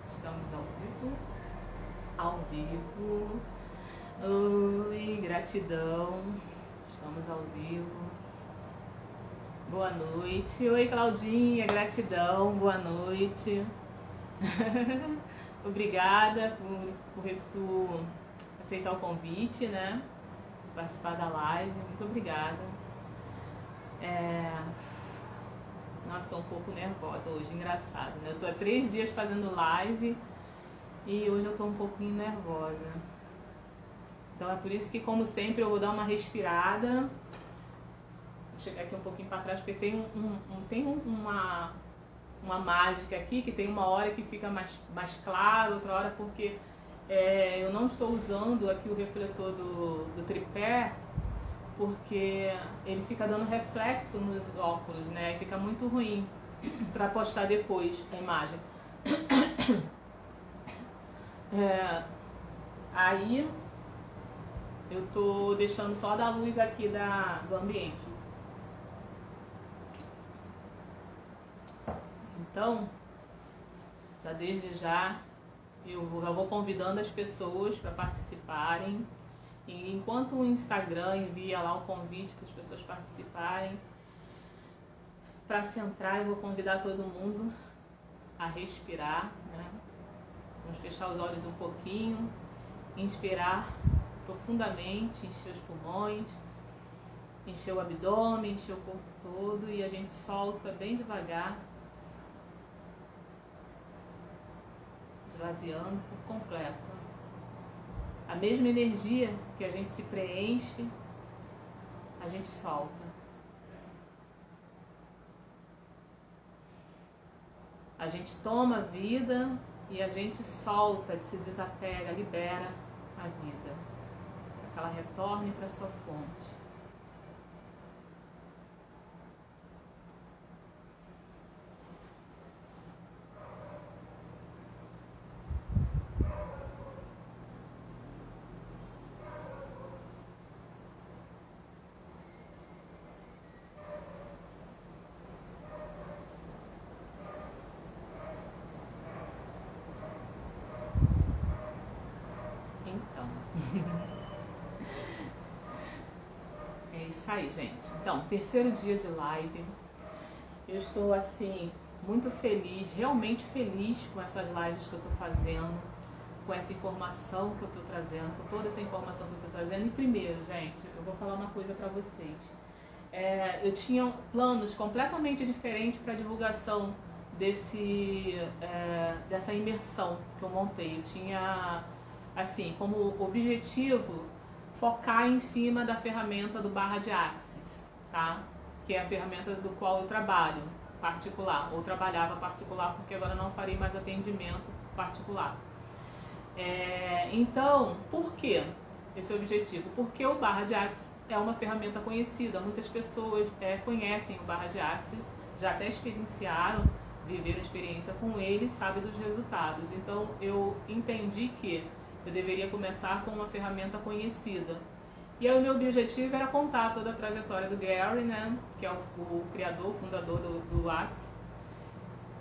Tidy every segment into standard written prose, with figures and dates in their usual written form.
Estamos ao vivo? Ao vivo. Oi, gratidão. Estamos ao vivo. Boa noite. Oi, Claudinha, gratidão. Boa noite. Obrigada por aceitar o convite, né? Participar da live. Muito obrigada. Nossa, estou um pouco nervosa hoje, engraçado, né? Eu tô há 3 dias fazendo live e hoje eu tô um pouquinho nervosa. Então é por isso que, como sempre, eu vou dar uma respirada. Vou chegar aqui um pouquinho para trás, porque tem uma mágica aqui, que tem uma hora que fica mais claro, outra hora porque eu não estou usando aqui o refletor do tripé, porque ele fica dando reflexo nos óculos, né? E fica muito ruim para postar depois a imagem. Aí eu tô deixando só da luz aqui do ambiente. Então, desde já eu vou convidando as pessoas para participarem. E enquanto o Instagram envia lá o convite para as pessoas participarem, para se entrar, eu vou convidar todo mundo a respirar, né? Vamos fechar os olhos um pouquinho, inspirar profundamente, encher os pulmões, encher o abdômen, encher o corpo todo, e a gente solta bem devagar, esvaziando por completo. A mesma energia que a gente se preenche, a gente solta. A gente toma a vida e a gente solta, se desapega, libera a vida, para que ela retorne para sua fonte. É isso aí, gente. Então, terceiro dia de live. Eu estou, assim, muito feliz, realmente feliz com essas lives que eu estou fazendo, com essa informação que eu estou trazendo, com toda essa informação que eu estou trazendo. E primeiro, gente, eu vou falar uma coisa para vocês. Eu tinha planos completamente diferentes para a divulgação dessa imersão que eu montei. Eu tinha, assim, como objetivo focar em cima da ferramenta do Barra de Axis, tá? Que é a ferramenta do qual eu trabalho particular, ou trabalhava particular, porque agora não farei mais atendimento particular. Então, por que esse objetivo? Porque o Barra de Axis é uma ferramenta conhecida, muitas pessoas conhecem o Barra de Axis, já até experienciaram, viveram experiência com ele, sabem dos resultados. Então eu entendi que eu deveria começar com uma ferramenta conhecida. E aí o meu objetivo era contar toda a trajetória do Gary, né, que é o criador, fundador do Axis,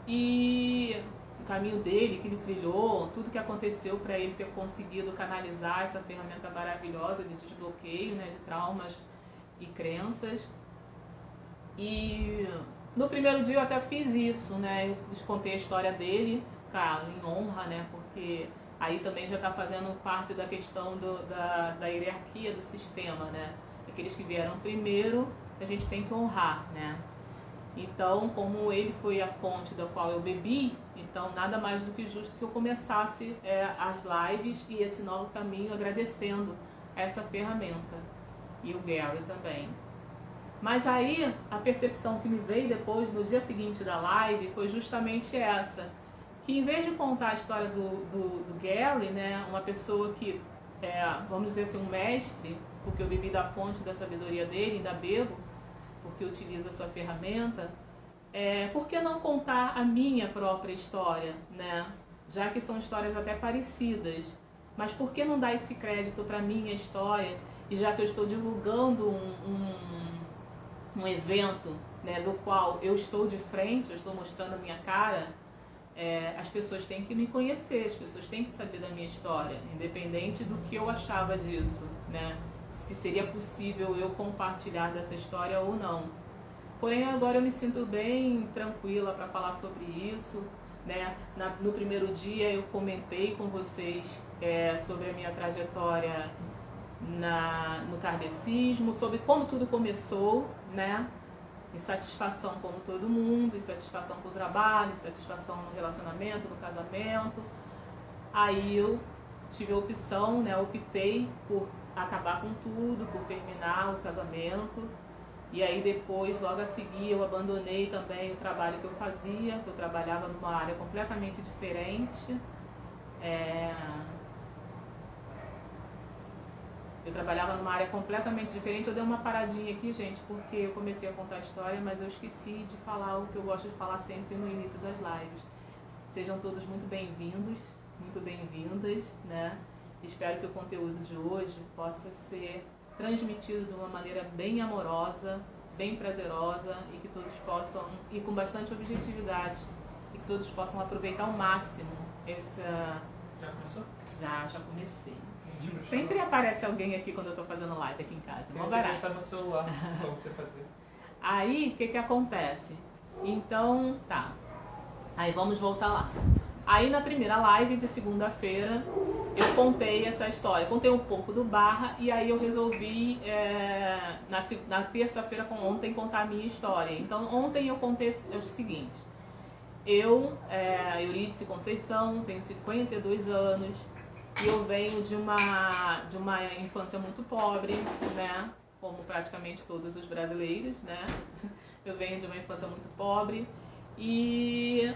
e o caminho dele, que ele trilhou, tudo que aconteceu para ele ter conseguido canalizar essa ferramenta maravilhosa de desbloqueio, né, de traumas e crenças. E no primeiro dia eu até fiz isso, né, eu contei a história dele, claro, em honra, né, porque aí também já está fazendo parte da questão da hierarquia do sistema, né? Aqueles que vieram primeiro, a gente tem que honrar, né? Então, como ele foi a fonte da qual eu bebi, então nada mais do que justo que eu começasse as lives e esse novo caminho agradecendo essa ferramenta. E o Gary também. Mas aí, a percepção que me veio depois, no dia seguinte da live, foi justamente essa. Que em vez de contar a história do Gary, né, uma pessoa que vamos dizer assim, um mestre, porque eu bebi da fonte da sabedoria dele, ainda bebo, porque utilizo a sua ferramenta, por que não contar a minha própria história, né? Já que são histórias até parecidas, mas por que não dar esse crédito para a minha história, e já que eu estou divulgando um evento né, do qual eu estou de frente, eu estou mostrando a minha cara, as pessoas têm que me conhecer, as pessoas têm que saber da minha história, independente do que eu achava disso, né? Se seria possível eu compartilhar dessa história ou não. Porém, agora eu me sinto bem tranquila para falar sobre isso, né? No primeiro dia eu comentei com vocês sobre a minha trajetória no kardecismo, sobre como tudo começou, né? Insatisfação como todo mundo, insatisfação com o trabalho, insatisfação no relacionamento, no casamento. Aí eu tive a opção, né? Optei por acabar com tudo, por terminar o casamento. E aí depois, logo a seguir, eu abandonei também o trabalho que eu fazia, que eu trabalhava numa área completamente diferente. Eu trabalhava numa área completamente diferente. Eu dei uma paradinha aqui, gente, porque eu comecei a contar a história, mas eu esqueci de falar o que eu gosto de falar sempre no início das lives. Sejam todos muito bem-vindos, muito bem-vindas, né? Espero que o conteúdo de hoje possa ser transmitido de uma maneira bem amorosa, bem prazerosa e que todos possam, e com bastante objetividade, e que todos possam aproveitar ao máximo essa... Já começou? Já comecei. Sempre aparece alguém aqui quando eu tô fazendo live aqui em casa. Mó barato. Tá no celular pra você fazer. Aí, o que acontece? Então, tá. Aí vamos voltar lá. Aí na primeira live de segunda-feira eu contei essa história, contei um pouco do Barra e aí eu resolvi na terça-feira ontem contar a minha história. Então ontem eu contei o seguinte: eu, Eurídice Conceição, tenho 52 anos e eu venho de uma infância muito pobre, né? Como praticamente todos os brasileiros, né? Eu venho de uma infância muito pobre e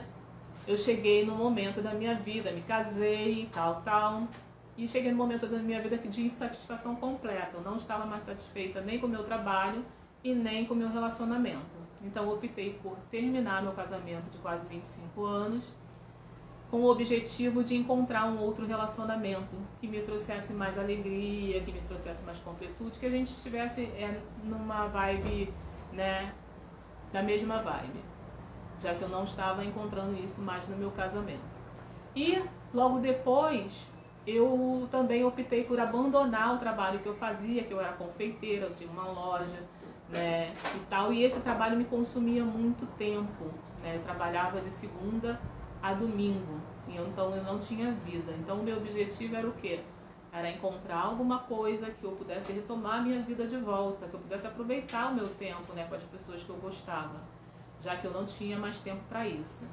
eu cheguei no momento da minha vida, me casei, tal, e cheguei no momento da minha vida de insatisfação completa. Eu não estava mais satisfeita nem com o meu trabalho e nem com o meu relacionamento. Então eu optei por terminar meu casamento de quase 25 anos com o objetivo de encontrar um outro relacionamento que me trouxesse mais alegria, que me trouxesse mais completude, que a gente estivesse numa vibe, né, da mesma vibe, já que eu não estava encontrando isso mais no meu casamento. E logo depois eu também optei por abandonar o trabalho que eu fazia, que eu era confeiteira, eu tinha uma loja, né, e tal, e esse trabalho me consumia muito tempo, né? Eu trabalhava de segunda a domingo, então eu não tinha vida. Então o meu objetivo era o quê? Era encontrar alguma coisa que eu pudesse retomar a minha vida de volta, que eu pudesse aproveitar o meu tempo, né, com as pessoas que eu gostava, já que eu não tinha mais tempo para isso.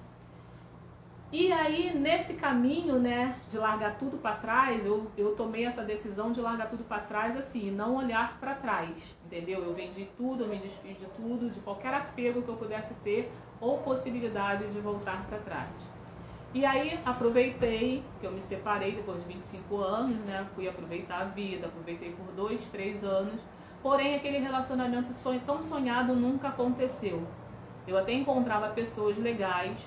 E aí, nesse caminho, né, de largar tudo para trás, eu tomei essa decisão de largar tudo para trás, assim, não olhar para trás, entendeu? Eu vendi tudo, eu me desfiz de tudo, de qualquer apego que eu pudesse ter ou possibilidade de voltar para trás. E aí, aproveitei que eu me separei depois de 25 anos, né, fui aproveitar a vida, aproveitei por 2, 3 anos, porém aquele relacionamento tão sonhado nunca aconteceu. Eu até encontrava pessoas legais,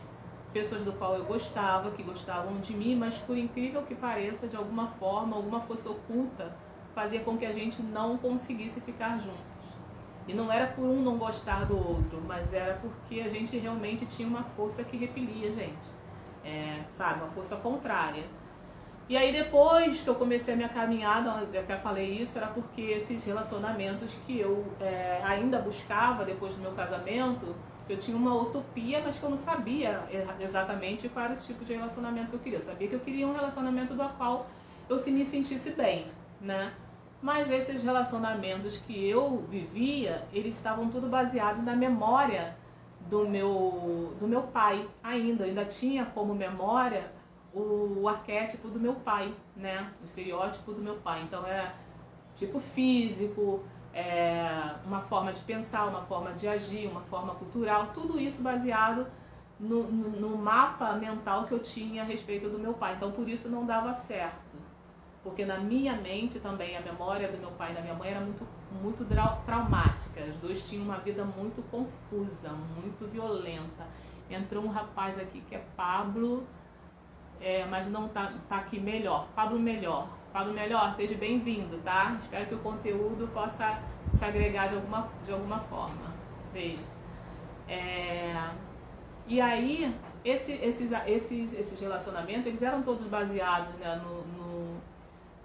pessoas do qual eu gostava, que gostavam de mim, mas por incrível que pareça, de alguma forma, alguma força oculta fazia com que a gente não conseguisse ficar juntos. E não era por um não gostar do outro, mas era porque a gente realmente tinha uma força que repelia a gente, sabe, uma força contrária. E aí depois que eu comecei a minha caminhada, eu até falei isso, era porque esses relacionamentos que eu ainda buscava depois do meu casamento, eu tinha uma utopia, mas que eu não sabia exatamente qual era o tipo de relacionamento que eu queria. Eu sabia que eu queria um relacionamento do qual eu me sentisse bem, né? Mas esses relacionamentos que eu vivia, eles estavam tudo baseados na memória do meu pai ainda. Eu ainda tinha como memória o arquétipo do meu pai, né? O estereótipo do meu pai. Então era tipo físico, uma forma de pensar, uma forma de agir, uma forma cultural, tudo isso baseado no mapa mental que eu tinha a respeito do meu pai. Então por isso não dava certo, porque na minha mente também a memória do meu pai e da minha mãe era muito traumática. Os dois tinham uma vida muito confusa, muito violenta. Entrou um rapaz aqui que é Pablo, mas não tá aqui melhor. Pablo Melhor, seja bem-vindo, tá? Espero que o conteúdo possa te agregar de alguma forma. Beijo. E aí, esses relacionamentos, eles eram todos baseados, né,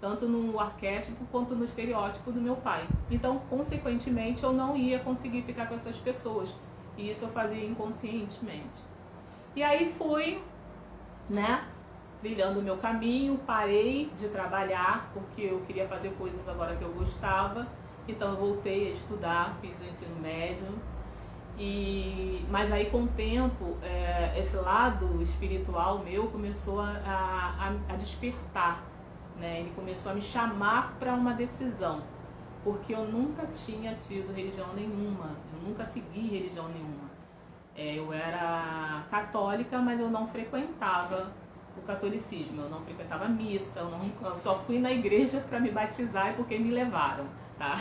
tanto no arquétipo quanto no estereótipo do meu pai. Então, consequentemente, eu não ia conseguir ficar com essas pessoas. E isso eu fazia inconscientemente. E aí fui, né, trilhando o meu caminho, parei de trabalhar, porque eu queria fazer coisas agora que eu gostava. Então eu voltei a estudar, fiz o ensino médio. Mas aí com o tempo, esse lado espiritual meu começou a despertar, né? Ele começou a me chamar para uma decisão, porque eu nunca tinha tido religião nenhuma, eu nunca segui religião nenhuma. Eu era católica, mas eu não frequentava o catolicismo, eu não frequentava missa, eu só fui na igreja para me batizar porque me levaram, tá?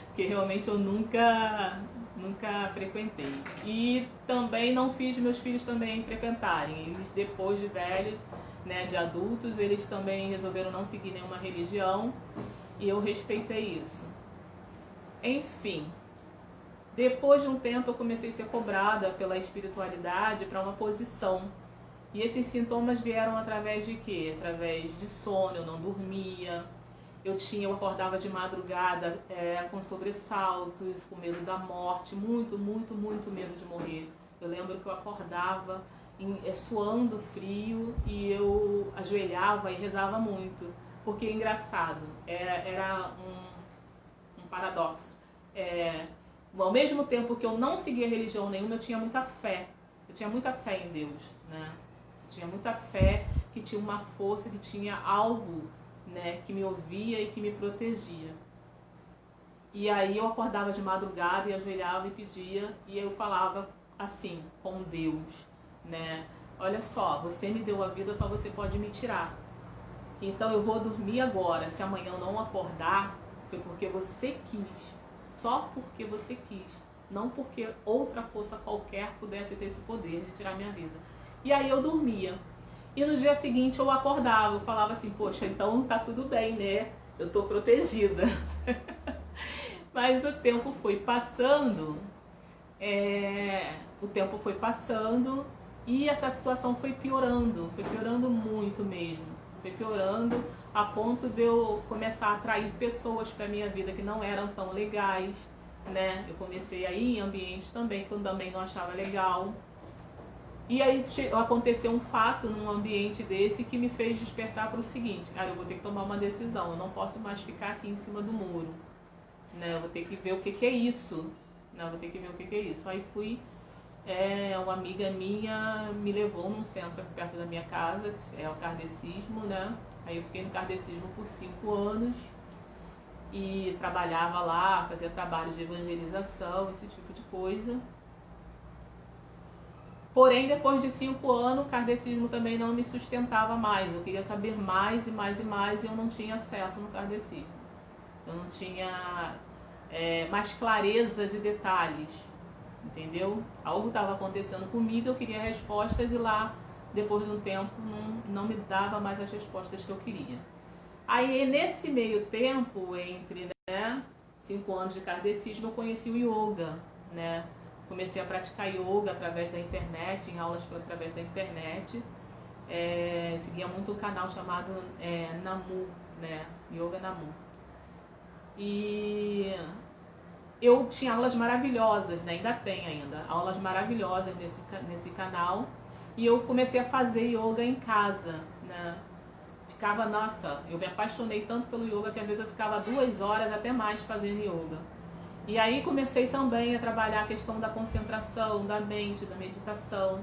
Porque realmente eu nunca frequentei. E também não fiz meus filhos também frequentarem. Eles, depois de velhos, né, de adultos, eles também resolveram não seguir nenhuma religião e eu respeitei isso. Enfim, depois de um tempo eu comecei a ser cobrada pela espiritualidade para uma posição. E esses sintomas vieram através de quê? Através de sono, eu não dormia. Eu acordava de madrugada com sobressaltos, com medo da morte, muito medo de morrer. Eu lembro que eu acordava suando frio e eu ajoelhava e rezava muito. Porque, engraçado, era um paradoxo. Ao mesmo tempo que eu não seguia religião nenhuma, eu tinha muita fé. Eu tinha muita fé em Deus, né? Eu tinha muita fé que tinha uma força, que tinha algo, né, que me ouvia e que me protegia. E aí eu acordava de madrugada e ajoelhava e pedia, e eu falava assim, com Deus, né? Olha só, você me deu a vida, só você pode me tirar. Então eu vou dormir agora. Se amanhã eu não acordar, foi porque você quis. Só porque você quis. Não porque outra força qualquer pudesse ter esse poder de tirar minha vida. E aí eu dormia. E no dia seguinte eu acordava, eu falava assim, poxa, então tá tudo bem, né? Eu tô protegida. Mas o tempo foi passando, e essa situação foi piorando muito mesmo. Foi piorando a ponto de eu começar a atrair pessoas para minha vida que não eram tão legais, né? Eu comecei a ir em ambientes também que eu também não achava legal. E aí aconteceu um fato num ambiente desse que me fez despertar para o seguinte, cara, eu vou ter que tomar uma decisão, eu não posso mais ficar aqui em cima do muro, né? Eu vou ter que ver o que é isso, né? Eu vou ter que ver o que é isso. Aí fui, uma amiga minha me levou num centro aqui perto da minha casa, é o kardecismo, né? Aí eu fiquei no kardecismo por 5 anos e trabalhava lá, fazia trabalhos de evangelização, esse tipo de coisa. Porém, depois de 5 anos, o kardecismo também não me sustentava mais. Eu queria saber mais e mais e mais e eu não tinha acesso no kardecismo. Eu não tinha mais clareza de detalhes, entendeu? Algo estava acontecendo comigo, eu queria respostas e lá, depois de um tempo, não me dava mais as respostas que eu queria. Aí, nesse meio tempo, entre 5 anos de kardecismo, eu conheci o yoga, né? Comecei a praticar yoga através da internet, em aulas através da internet. Seguia muito um canal chamado Namu, né? Yoga Namu. E eu tinha aulas maravilhosas, né? Ainda tem aulas maravilhosas nesse canal. E eu comecei a fazer yoga em casa, né? Eu me apaixonei tanto pelo yoga que às vezes eu ficava 2 horas até mais fazendo yoga. E aí comecei também a trabalhar a questão da concentração, da mente, da meditação.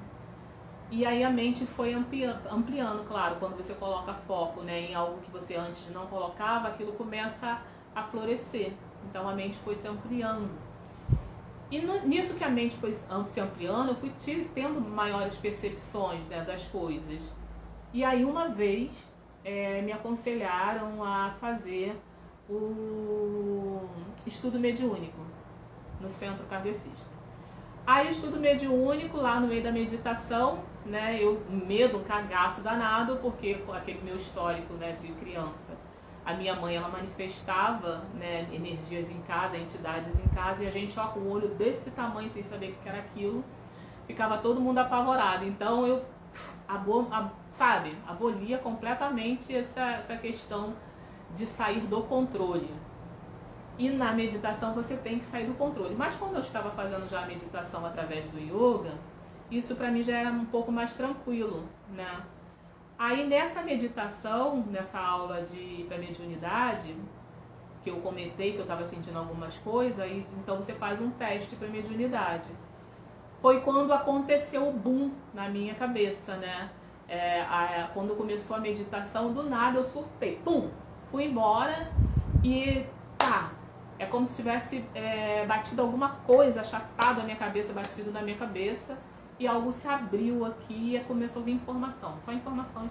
E aí a mente foi ampliando, claro, quando você coloca foco, né, em algo que você antes não colocava, aquilo começa a florescer. Então a mente foi se ampliando. E nisso que a mente foi se ampliando, eu fui tendo maiores percepções, né, das coisas. E aí uma vez me aconselharam a fazer o estudo mediúnico no centro kardecista. Aí o estudo mediúnico, lá no meio da meditação, né, um cagaço danado, porque com aquele meu histórico, né, de criança, A minha mãe, ela manifestava, né, energias em casa, entidades em casa, e a gente, ó, com o olho desse tamanho, sem saber o que era aquilo, ficava todo mundo apavorado. Então eu, abolia completamente essa questão de sair do controle. E na meditação você tem que sair do controle. Mas quando eu estava fazendo já a meditação através do yoga, isso para mim já era um pouco mais tranquilo, né? Aí nessa meditação, nessa aula para mediunidade, que eu comentei que eu estava sentindo algumas coisas, então você faz um teste para mediunidade. Foi quando aconteceu o boom na minha cabeça, né? Quando começou a meditação, do nada eu surtei, pum, fui embora e tá, é como se tivesse batido alguma coisa, achatado a minha cabeça, batido na minha cabeça, e algo se abriu aqui e começou a vir informação, só informação,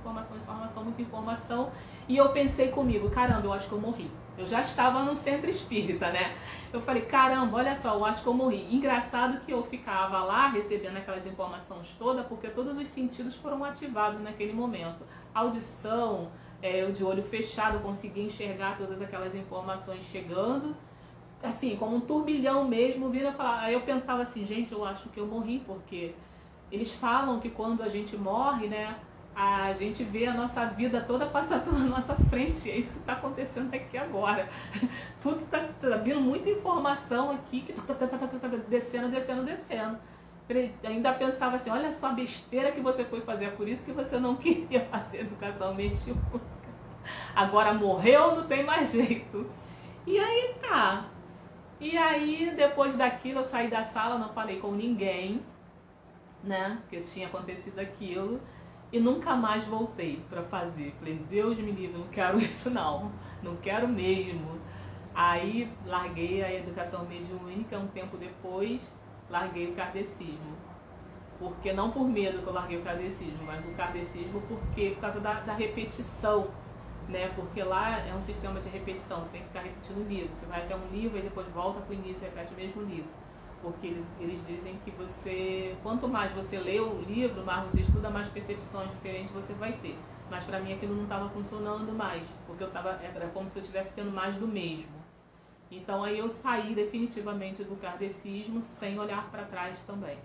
muita informação, e eu pensei comigo, caramba, eu acho que eu morri. Eu já estava no centro espírita, né? Eu falei, caramba, olha só, eu acho que eu morri. Engraçado que eu ficava lá recebendo aquelas informações todas, porque todos os sentidos foram ativados naquele momento. Audição, eu de olho fechado conseguia enxergar todas aquelas informações chegando, assim, como um turbilhão mesmo, vindo a falar. Aí eu pensava assim, gente, eu acho que eu morri, porque eles falam que quando a gente morre, né, a gente vê a nossa vida toda passar pela nossa frente. É isso que está acontecendo aqui agora. Tudo está vindo muita informação aqui, que tá descendo. Ainda pensava assim, olha só a besteira que você foi fazer, é por isso que você não queria fazer educação mediúnica. Agora morreu, não tem mais jeito. E aí tá. E aí, depois daquilo, eu saí da sala, não falei com ninguém, né, que tinha acontecido aquilo, e nunca mais voltei para fazer. Falei, Deus me livre, não quero isso não quero mesmo. Aí larguei a educação mediúnica, um tempo depois larguei o kardecismo. Porque não por medo que eu larguei o kardecismo, mas o kardecismo por causa da repetição, né? Porque lá é um sistema de repetição, você tem que ficar repetindo o livro. Você vai até um livro e depois volta para o início e repete o mesmo livro. Porque eles dizem que quanto mais você lê o livro, mais você estuda, mais percepções diferentes você vai ter. Mas para mim aquilo não estava funcionando mais, porque era como se eu estivesse tendo mais do mesmo. Então aí eu saí definitivamente do kardecismo sem olhar para trás também.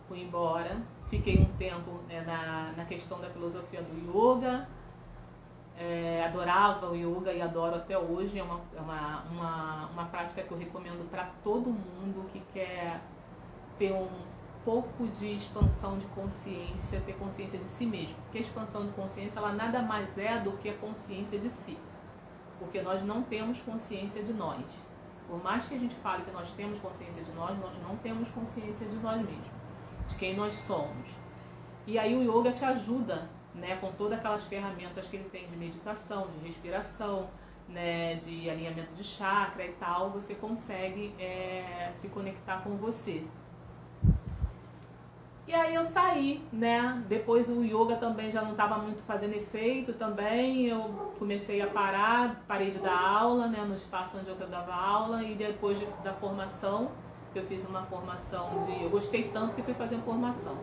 Fui embora, fiquei um tempo na questão da filosofia do yoga, adorava o yoga e adoro até hoje. É uma prática que eu recomendo para todo mundo que quer ter um pouco de expansão de consciência, ter consciência de si mesmo. Porque a expansão de consciência, ela nada mais é do que a consciência de si. Porque nós não temos consciência de nós. Por mais que a gente fale que nós temos consciência de nós não temos consciência de nós mesmos, de quem nós somos. E aí o yoga te ajuda, né, com todas aquelas ferramentas que ele tem de meditação, de respiração, né, de alinhamento de chakra e tal, você consegue se conectar com você. E aí eu saí, né, depois o yoga também já não estava muito fazendo efeito também, eu comecei a parei de dar aula, né, no espaço onde eu dava aula, e depois da formação, que eu fiz uma formação eu gostei tanto que fui fazer formação.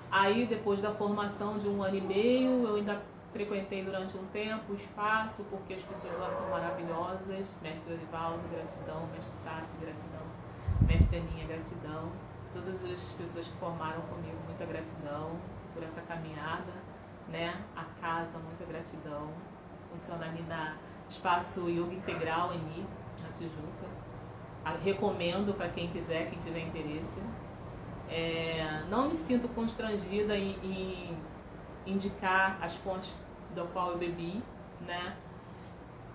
Aí, depois da formação de 1 ano e meio, eu ainda frequentei durante um tempo o espaço, porque as pessoas lá são maravilhosas. Mestre Orivaldo, gratidão. Mestre Tati, gratidão. Mestre Aninha, gratidão. Todas as pessoas que formaram comigo, muita gratidão por essa caminhada, né? A casa, muita gratidão. Funciona ali na Espaço Yoga Integral, na Tijuca. Recomendo para quem quiser, quem tiver interesse. Não me sinto constrangida em indicar as fontes do qual eu bebi, né,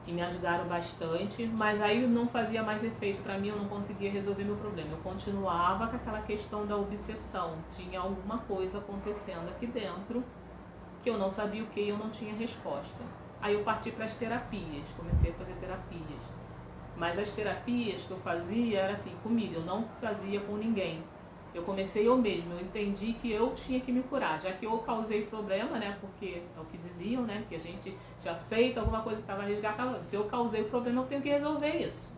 que me ajudaram bastante, mas aí não fazia mais efeito para mim, eu não conseguia resolver meu problema. Eu continuava com aquela questão da obsessão, tinha alguma coisa acontecendo aqui dentro que eu não sabia o que e eu não tinha resposta. Aí eu parti para as terapias, comecei a fazer terapias. Mas as terapias que eu fazia era assim, comigo, eu não fazia com ninguém. Eu comecei eu mesma, eu entendi que eu tinha que me curar, já que eu causei problema, né, porque é o que diziam, né, que a gente tinha feito alguma coisa que estava resgatando. Se eu causei o problema, eu tenho que resolver isso.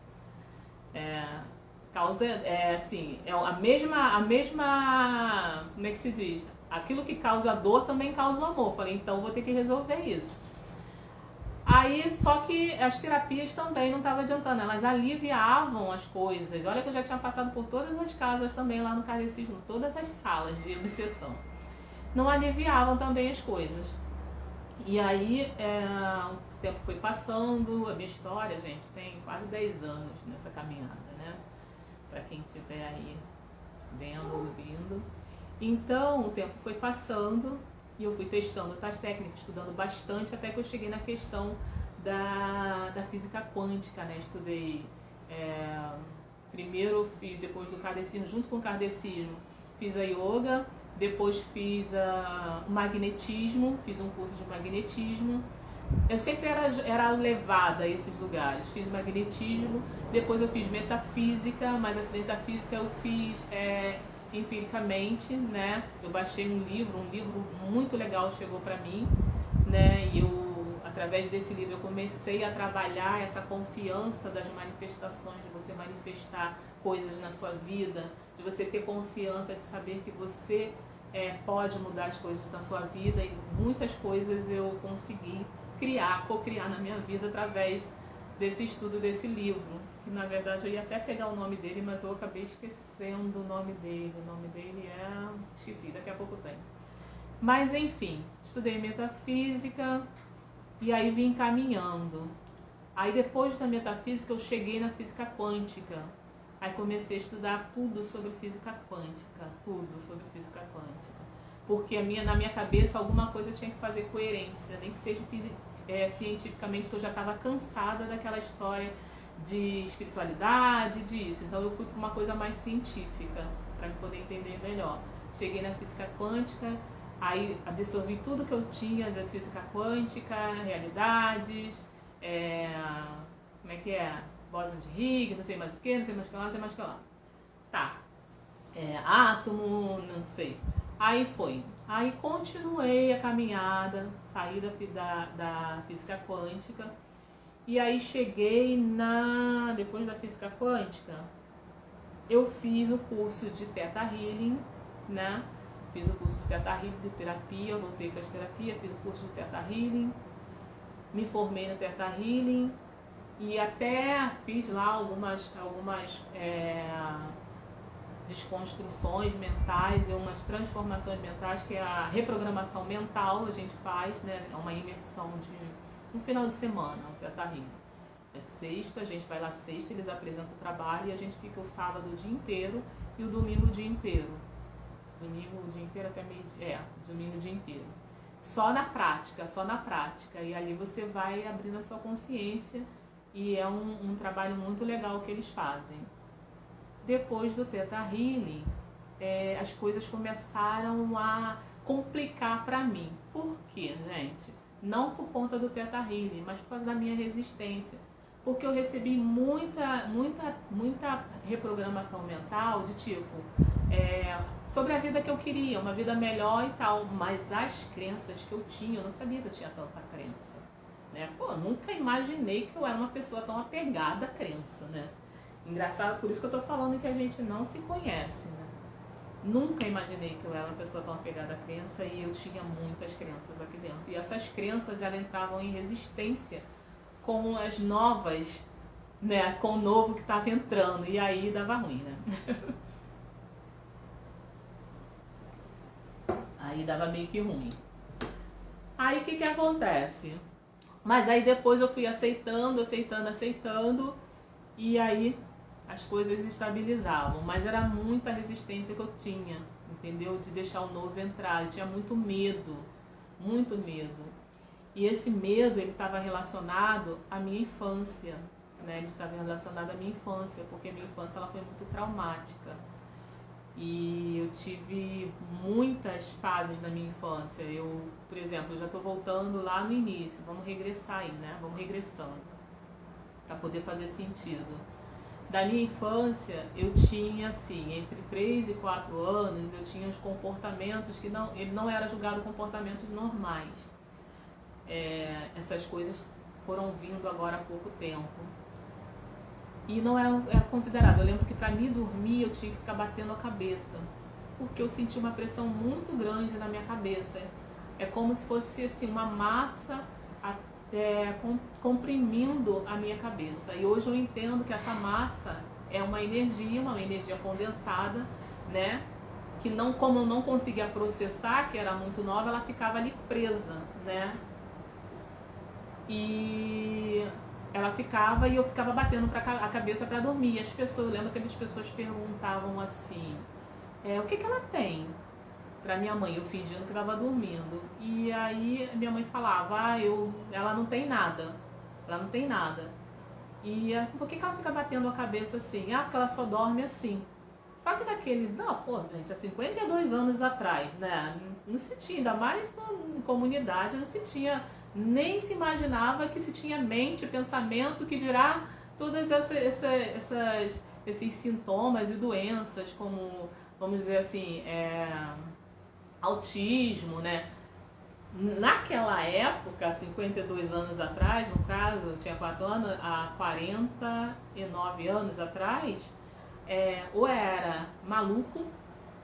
Assim, é a mesma, como é que se diz? Aquilo que causa dor também causa o amor. Falei, então eu vou ter que resolver isso. Aí, só que as terapias também não estavam adiantando, elas aliviavam as coisas. Olha que eu já tinha passado por todas as casas também lá no Kardecismo, todas as salas de obsessão. Não aliviavam também as coisas. E aí, o tempo foi passando, a minha história, gente, tem quase 10 anos nessa caminhada, né? Pra quem estiver aí vendo, ouvindo. Então, o tempo foi passando e eu fui testando outras técnicas, estudando bastante, até que eu cheguei na questão da física quântica, né? Estudei, primeiro fiz, depois do kardecismo, junto com o kardecismo, fiz a yoga, depois fiz o magnetismo, fiz um curso de magnetismo. Eu sempre era levada a esses lugares, fiz magnetismo, depois eu fiz metafísica, mas a metafísica eu fiz empiricamente, né? Eu baixei um livro muito legal chegou para mim, né? E através desse livro eu comecei a trabalhar essa confiança das manifestações, de você manifestar coisas na sua vida, de você ter confiança de saber que você pode mudar as coisas na sua vida, e muitas coisas eu consegui co-criar na minha vida através desse estudo desse livro, que na verdade eu ia até pegar o nome dele, mas eu acabei esquecendo o nome dele. O nome dele esqueci, daqui a pouco tem. Mas enfim, estudei metafísica e aí vim caminhando. Aí depois da metafísica eu cheguei na física quântica. Aí comecei a estudar tudo sobre física quântica, porque na minha cabeça alguma coisa tinha que fazer coerência, nem que seja cientificamente, que eu já estava cansada daquela história de espiritualidade, disso. Então eu fui para uma coisa mais científica, para me poder entender melhor. Cheguei na física quântica, aí absorvi tudo que eu tinha da física quântica, realidades, como é que é? Bóson de Higgs, não sei mais o que, não sei mais o que lá, não sei mais o que lá. Tá. Átomo, não sei. Aí foi. Aí continuei a caminhada, saí da física quântica. E aí cheguei depois da física quântica, eu fiz o curso de Theta Healing, né? Fiz o curso de Theta Healing, de terapia, voltei para as terapias, fiz o curso de Theta Healing, me formei no Theta Healing e até fiz lá algumas desconstruções mentais e umas transformações mentais, que é a reprogramação mental, a gente faz, né? É uma imersão de um final de semana, o Theta Healing. É sexta, a gente vai lá sexta, eles apresentam o trabalho e a gente fica o sábado o dia inteiro e o domingo o dia inteiro. Domingo o dia inteiro até meio-dia. Domingo o dia inteiro. Só na prática. E ali você vai abrindo a sua consciência e é um trabalho muito legal que eles fazem. Depois do Theta Healing, as coisas começaram a complicar para mim. Por quê, gente? Não por conta do Theta Healing, mas por causa da minha resistência. Porque eu recebi muita reprogramação mental de tipo, sobre a vida que eu queria, uma vida melhor e tal. Mas as crenças que eu tinha, eu não sabia que eu tinha tanta crença. Né? Nunca imaginei que eu era uma pessoa tão apegada à crença, né? Engraçado, por isso que eu tô falando que a gente não se conhece, né? Nunca imaginei que eu era uma pessoa tão apegada à crença e eu tinha muitas crenças aqui dentro. E essas crenças, elas entravam em resistência com as novas, né? Com o novo que estava entrando. E aí dava ruim, né? Aí dava meio que ruim. Aí o que acontece? Mas aí depois eu fui aceitando. E aí as coisas estabilizavam, mas era muita resistência que eu tinha, entendeu? De deixar o novo entrar, eu tinha muito medo. E esse medo, ele estava relacionado à minha infância, né? Ele estava relacionado à minha infância, porque a minha infância ela foi muito traumática. E eu tive muitas fases na minha infância. Eu, por exemplo, já estou voltando lá no início, vamos regressar aí, né? Vamos regressando, para poder fazer sentido. Da minha infância, eu tinha, assim, entre 3 e 4 anos, eu tinha os comportamentos que ele não era julgado comportamentos normais. Essas coisas foram vindo agora há pouco tempo. E não era considerado. Eu lembro que para mim dormir, eu tinha que ficar batendo a cabeça, porque eu sentia uma pressão muito grande na minha cabeça. É como se fosse, assim, uma massa comprimindo a minha cabeça. E hoje eu entendo que essa massa é uma energia condensada, né? Que não, como eu não conseguia processar, que era muito nova, ela ficava ali presa, né? E ela ficava e eu ficava batendo a cabeça para dormir. As pessoas, eu lembro que as pessoas perguntavam assim, o que ela tem? Pra minha mãe, eu fingindo que estava dormindo. E aí minha mãe falava, ela não tem nada. Ela não tem nada. E por que ela fica batendo a cabeça assim? Porque ela só dorme assim. Só que gente, há 52 anos atrás, né? Não se tinha, ainda mais em comunidade, não se tinha, nem se imaginava que se tinha mente, pensamento, que dirá todas esses sintomas e doenças, como, vamos dizer assim, autismo, né? Naquela época, 52 anos atrás, no caso, eu tinha 4 anos, há 49 anos atrás, ou era maluco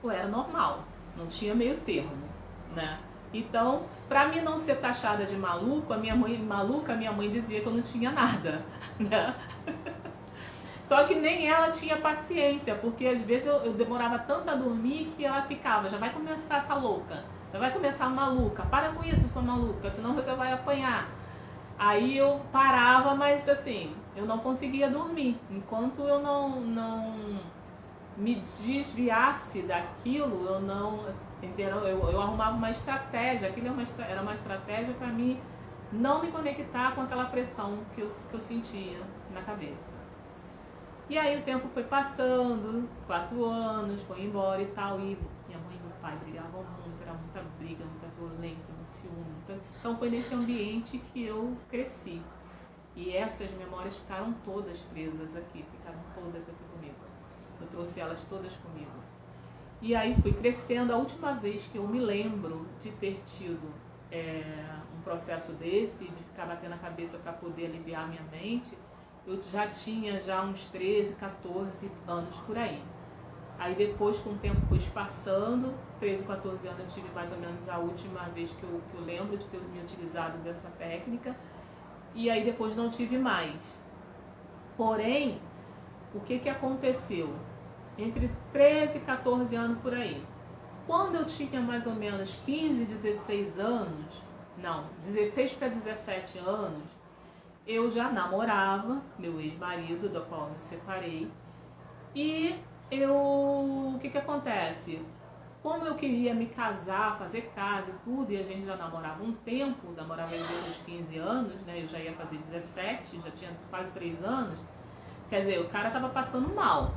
ou era normal, não tinha meio termo, né? Então, pra mim não ser taxada de maluco, a minha mãe dizia que eu não tinha nada, né? Só que nem ela tinha paciência, porque às vezes eu demorava tanto a dormir que ela ficava, já vai começar essa louca, já vai começar a maluca, para com isso, sua maluca, senão você vai apanhar. Aí eu parava, mas assim, eu não conseguia dormir. Enquanto eu não me desviasse daquilo, eu arrumava uma estratégia, aquilo era uma estratégia para mim não me conectar com aquela pressão que eu sentia na cabeça. E aí o tempo foi passando, 4 anos, foi embora e tal, e minha mãe e meu pai brigavam muito, era muita briga, muita violência, muito ciúme. Então foi nesse ambiente que eu cresci. E essas memórias ficaram todas presas aqui, ficaram todas aqui comigo. Eu trouxe elas todas comigo. E aí fui crescendo. A última vez que eu me lembro de ter tido um processo desse, de ficar batendo a cabeça para poder aliviar minha mente, eu já tinha uns 13, 14 anos por aí. Aí depois, com o tempo foi passando, 13, 14 anos eu tive mais ou menos a última vez que eu lembro de ter me utilizado dessa técnica. E aí depois não tive mais. Porém, o que aconteceu? Entre 13 e 14 anos por aí. Quando eu tinha mais ou menos 15, 16 anos, 16 para 17 anos, eu já namorava meu ex-marido, do qual eu me separei. E o que acontece? Como eu queria me casar, fazer casa e tudo, e a gente já namorava um tempo, namorava desde os 15 anos, né? Eu já ia fazer 17, já tinha quase 3 anos. Quer dizer, o cara tava passando mal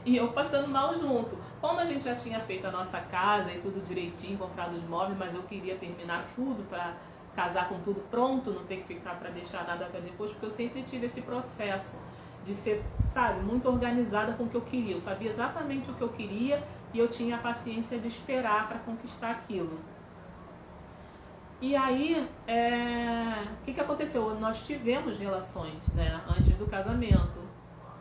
e eu passando mal junto. Como a gente já tinha feito a nossa casa e tudo direitinho, comprado os móveis, mas eu queria terminar tudo para casar com tudo pronto, não ter que ficar para deixar nada para depois, porque eu sempre tive esse processo de ser, muito organizada com o que eu queria. Eu sabia exatamente o que eu queria e eu tinha a paciência de esperar para conquistar aquilo. E aí, o que aconteceu? Nós tivemos relações, né, antes do casamento.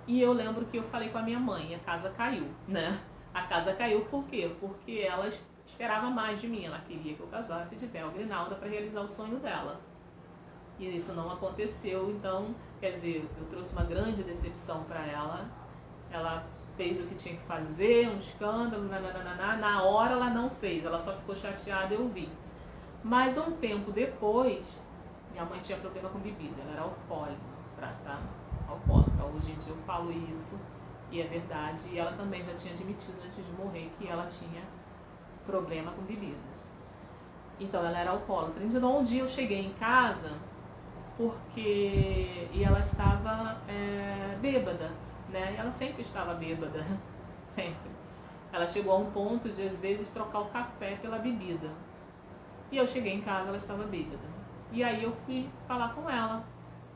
E eu lembro que eu falei com a minha mãe, a casa caiu, né? A casa caiu por quê? Porque ela esperava mais de mim. Ela queria que eu casasse de véu grinalda para realizar o sonho dela. E isso não aconteceu, então, quer dizer, eu trouxe uma grande decepção para ela. Ela fez o que tinha que fazer, um escândalo, na hora ela não fez, ela só ficou chateada, eu vi. Mas um tempo depois, minha mãe tinha problema com bebida, ela era alcoólatra, tá? Alcoólatra. Hoje em dia eu falo isso e é verdade. E ela também já tinha admitido antes de morrer que ela tinha problema com bebidas. Então ela era alcoólatra. Então um dia eu cheguei em casa e ela estava bêbada, né? Ela sempre estava bêbada, sempre. Ela chegou a um ponto de às vezes trocar o café pela bebida. E eu cheguei em casa, ela estava bêbada. E aí eu fui falar com ela,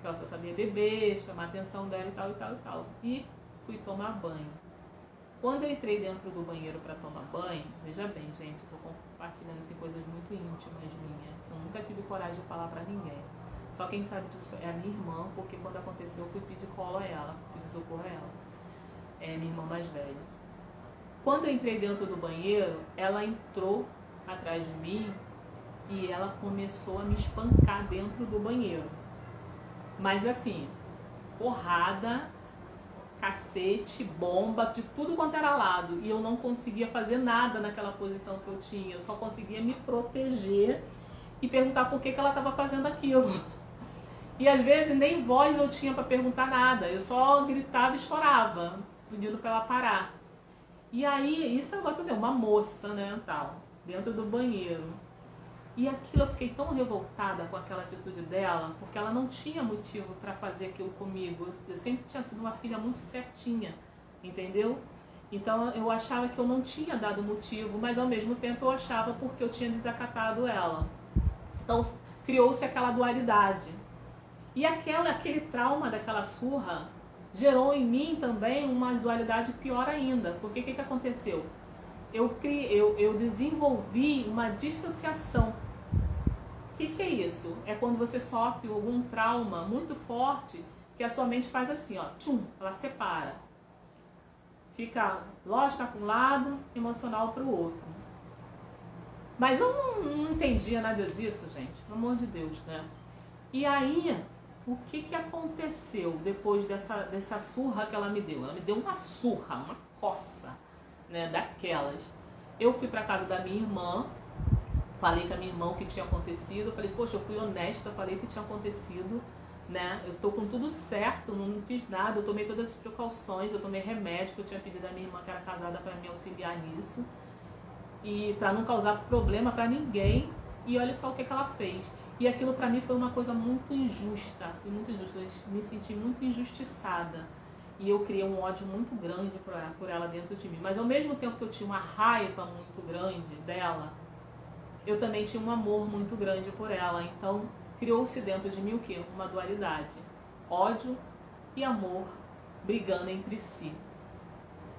que ela só sabia beber, chamar a atenção dela e tal, e tal, e tal. E fui tomar banho. Quando eu entrei dentro do banheiro para tomar banho, veja bem, gente, eu tô compartilhando assim, coisas muito íntimas minhas, que eu nunca tive coragem de falar para ninguém. Só quem sabe disso é a minha irmã, porque quando aconteceu eu fui pedir colo a ela, pedir socorro a ela. É minha irmã mais velha. Quando eu entrei dentro do banheiro, ela entrou atrás de mim e ela começou a me espancar dentro do banheiro. Mas assim, porrada, cacete, bomba, de tudo quanto era lado. E eu não conseguia fazer nada naquela posição que eu tinha. Eu só conseguia me proteger e perguntar por que ela estava fazendo aquilo. E às vezes nem voz eu tinha para perguntar nada. Eu só gritava e chorava, pedindo para ela parar. E aí, isso agora tudo é uma moça, né, tal, dentro do banheiro. E aquilo eu fiquei tão revoltada com aquela atitude dela, porque ela não tinha motivo para fazer aquilo comigo. Eu sempre tinha sido uma filha muito certinha, entendeu? Então eu achava que eu não tinha dado motivo, mas ao mesmo tempo eu achava porque eu tinha desacatado ela. Então criou-se aquela dualidade. E aquele trauma daquela surra gerou em mim também uma dualidade pior ainda. Porque o que aconteceu? Eu desenvolvi uma dissociação. O que é isso? É quando você sofre algum trauma muito forte que a sua mente faz assim, ó, tchum, ela separa. Fica lógica para um lado, emocional para o outro. Mas eu não entendia nada disso, gente, pelo amor de Deus, né? E aí, o que aconteceu depois dessa surra que ela me deu? Ela me deu uma surra, uma coça, né, daquelas. Eu fui para casa da minha irmã, falei com a minha irmã o que tinha acontecido, eu falei, poxa, eu fui honesta, falei o que tinha acontecido, né, eu tô com tudo certo, não fiz nada, eu tomei todas as precauções, eu tomei remédio que eu tinha pedido à minha irmã que era casada para me auxiliar nisso, e para não causar problema para ninguém, e olha só o que ela fez. E aquilo para mim foi uma coisa muito injusta, eu me senti muito injustiçada. E eu criei um ódio muito grande por ela dentro de mim. Mas ao mesmo tempo que eu tinha uma raiva muito grande dela, eu também tinha um amor muito grande por ela. Então criou-se dentro de mim o quê? Uma dualidade. Ódio e amor brigando entre si.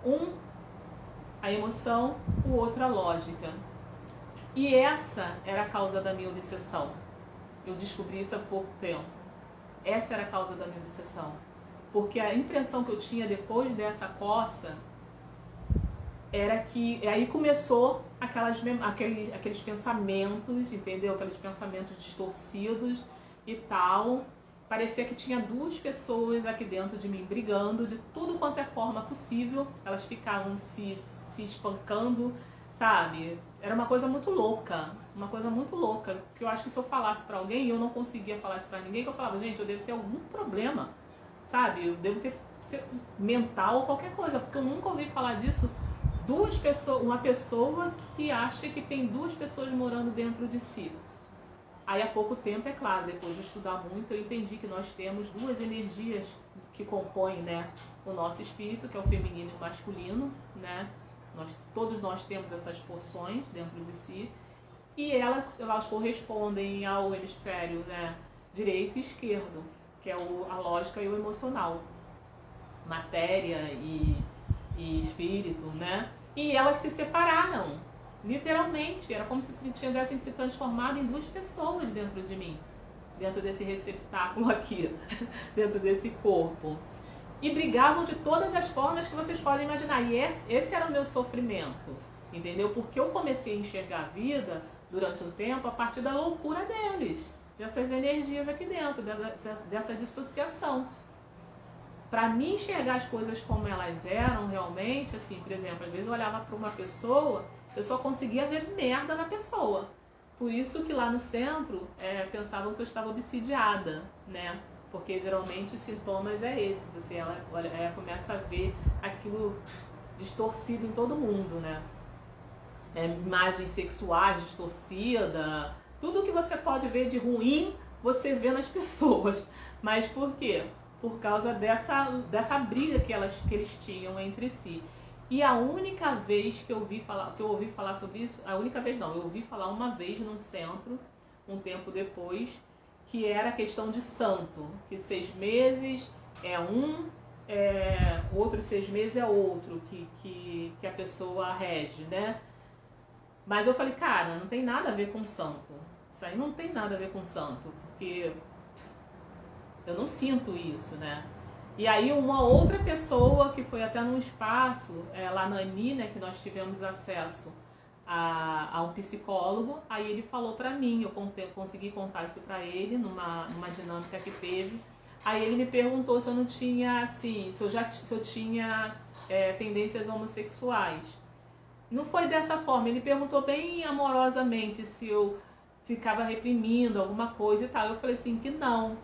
Um, a emoção, o outro, a lógica. E essa era a causa da minha obsessão. Eu descobri isso há pouco tempo. Essa era a causa da minha obsessão. Porque a impressão que eu tinha depois dessa coça era que... Aí começou aqueles pensamentos, entendeu? Aqueles pensamentos distorcidos e tal. Parecia que tinha duas pessoas aqui dentro de mim brigando de tudo quanto é forma possível. Elas ficavam se espancando, sabe? Era uma coisa muito louca, que eu acho que se eu falasse pra alguém, eu não conseguia falar isso pra ninguém, que eu falava, gente, eu devo ter algum problema, sabe? Eu devo ter mental ou qualquer coisa, porque eu nunca ouvi falar disso. Uma pessoa que acha que tem duas pessoas morando dentro de si. Aí há pouco tempo, é claro, depois de estudar muito, eu entendi que nós temos duas energias que compõem, né, o nosso espírito, que é o feminino e o masculino, né? Todos nós temos essas porções dentro de si e elas correspondem ao hemisfério, né, direito e esquerdo, que é a lógica e o emocional, matéria e espírito, né? E elas se separaram, literalmente, era como se tivessem se transformado em duas pessoas dentro de mim, dentro desse receptáculo aqui, dentro desse corpo. E brigavam de todas as formas que vocês podem imaginar. E esse era o meu sofrimento, entendeu? Porque eu comecei a enxergar a vida durante um tempo a partir da loucura deles, dessas energias aqui dentro, dessa dissociação. Para mim enxergar as coisas como elas eram realmente, assim, por exemplo, às vezes eu olhava para uma pessoa, eu só conseguia ver merda na pessoa. Por isso que lá no centro pensavam que eu estava obsidiada, né? Porque geralmente os sintomas é esse, você começa a ver aquilo distorcido em todo mundo, né? Imagens sexuais distorcidas, tudo que você pode ver de ruim, você vê nas pessoas. Mas por quê? Por causa dessa briga que eles tinham entre si. E a única vez que eu ouvi falar sobre isso, eu ouvi falar uma vez num centro, um tempo depois, que era a questão de santo, que 6 meses é outros 6 meses é outro, que a pessoa rege, né? Mas eu falei, cara, não tem nada a ver com santo. Isso aí não tem nada a ver com santo, porque eu não sinto isso, né? E aí uma outra pessoa que foi até num espaço, lá na Ani, né, que nós tivemos acesso a um psicólogo. Aí ele falou pra mim, eu consegui contar isso pra ele numa dinâmica que teve. Aí ele me perguntou se eu não tinha, assim, se eu tinha tendências homossexuais. Não foi dessa forma, ele perguntou bem amorosamente se eu ficava reprimindo alguma coisa e tal. Eu falei assim que não.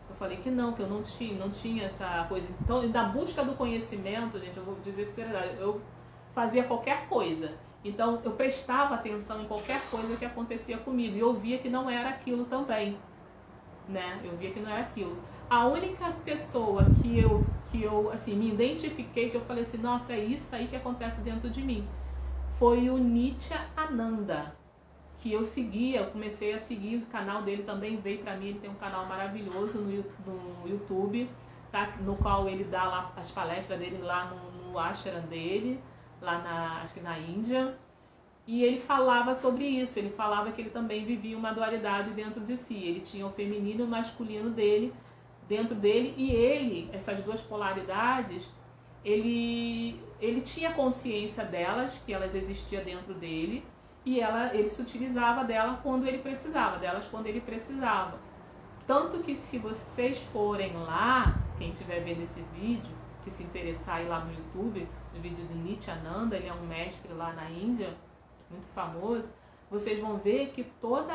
Eu falei que não não tinha essa coisa. Então, na busca do conhecimento, gente, eu vou dizer com seriedade, eu fazia qualquer coisa. Então, eu prestava atenção em qualquer coisa que acontecia comigo e eu via que não era aquilo também, né? Eu via que não era aquilo. A única pessoa que eu assim, me identifiquei, que eu falei assim, nossa, é isso aí que acontece dentro de mim, foi o Nityananda, que eu seguia, eu comecei a seguir o canal dele também, veio pra mim, ele tem um canal maravilhoso no YouTube, tá? No qual ele dá lá as palestras dele lá no ashram dele, lá acho que na Índia, e ele falava sobre isso, ele falava que ele também vivia uma dualidade dentro de si, ele tinha o feminino e o masculino dele, dentro dele, e ele, essas duas polaridades, ele tinha consciência delas, que elas existiam dentro dele, e ele se utilizava delas quando ele precisava. Tanto que se vocês forem lá, quem estiver vendo esse vídeo, que se interessar aí lá no YouTube, o vídeo de Nityananda, ele é um mestre lá na Índia, muito famoso, vocês vão ver que toda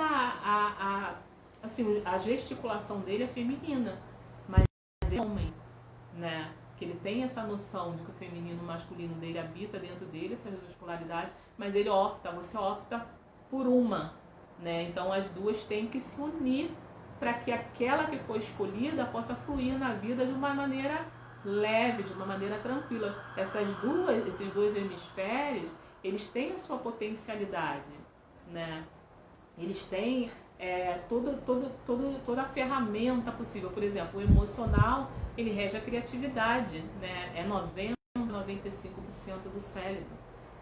assim, a gesticulação dele é feminina, mas é homem, né? Que ele tem essa noção de que o feminino e o masculino dele habita dentro dele, essas duas polaridades, mas você opta por uma, né? Então as duas têm que se unir para que aquela que foi escolhida possa fluir na vida de uma maneira leve, de uma maneira tranquila. Esses dois hemisférios, eles têm a sua potencialidade, né? Eles têm toda a ferramenta possível. Por exemplo, o emocional, ele rege a criatividade, né? É 95% do cérebro,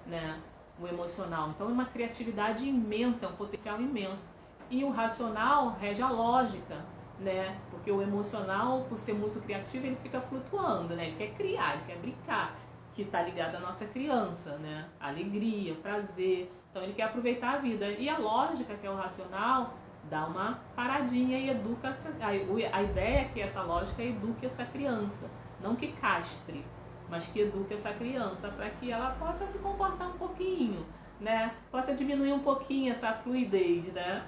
né? O emocional. Então é uma criatividade imensa, é um potencial imenso. E o racional rege a lógica, né? Porque o emocional, por ser muito criativo, ele fica flutuando, né? Ele quer criar, ele quer brincar, que está ligado à nossa criança, né? Alegria, prazer. Então ele quer aproveitar a vida. E a lógica, que é o racional, dá uma paradinha e educa. A ideia é que essa lógica eduque essa criança. Não que castre, mas que eduque essa criança para que ela possa se comportar um pouquinho, né? Possa diminuir um pouquinho essa fluidez, né?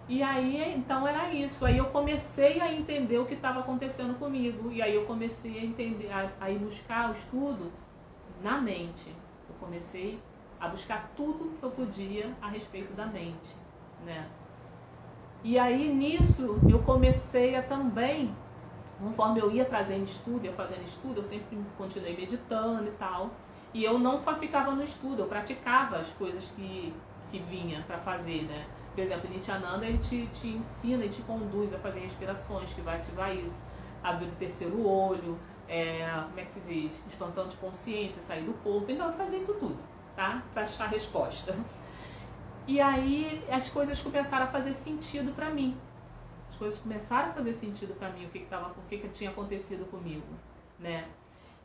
E aí, então era isso. Aí eu comecei a entender o que estava acontecendo comigo. E aí eu comecei a entender, a ir buscar o estudo na mente. Eu comecei a buscar tudo que eu podia a respeito da mente, né? E aí nisso eu comecei a também, conforme eu ia fazendo estudo, eu sempre continuei meditando e tal. E eu não só ficava no estudo, eu praticava as coisas que vinha para fazer, né? Por exemplo, Nityananda, ele te ensina e te conduz a fazer respirações, que vai ativar isso. Abrir o terceiro olho, como é que se diz? Expansão de consciência, sair do corpo. Então eu fazia isso tudo, tá? Para achar a resposta. E aí as coisas começaram a fazer sentido para mim. As coisas começaram a fazer sentido para mim, o que tinha acontecido comigo, né?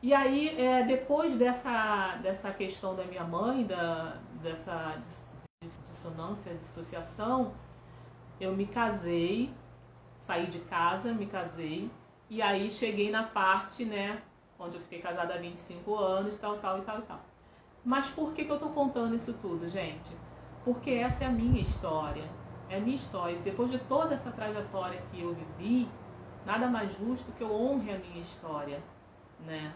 E aí, depois dessa questão da minha mãe, dessa dissonância, dissociação, eu me casei, saí de casa, me casei, e aí cheguei na parte, né, onde eu fiquei casada há 25 anos, tal. Mas por que eu tô contando isso tudo, gente? Porque essa é a minha história. É a minha história. Depois de toda essa trajetória que eu vivi, nada mais justo que eu honre a minha história, né?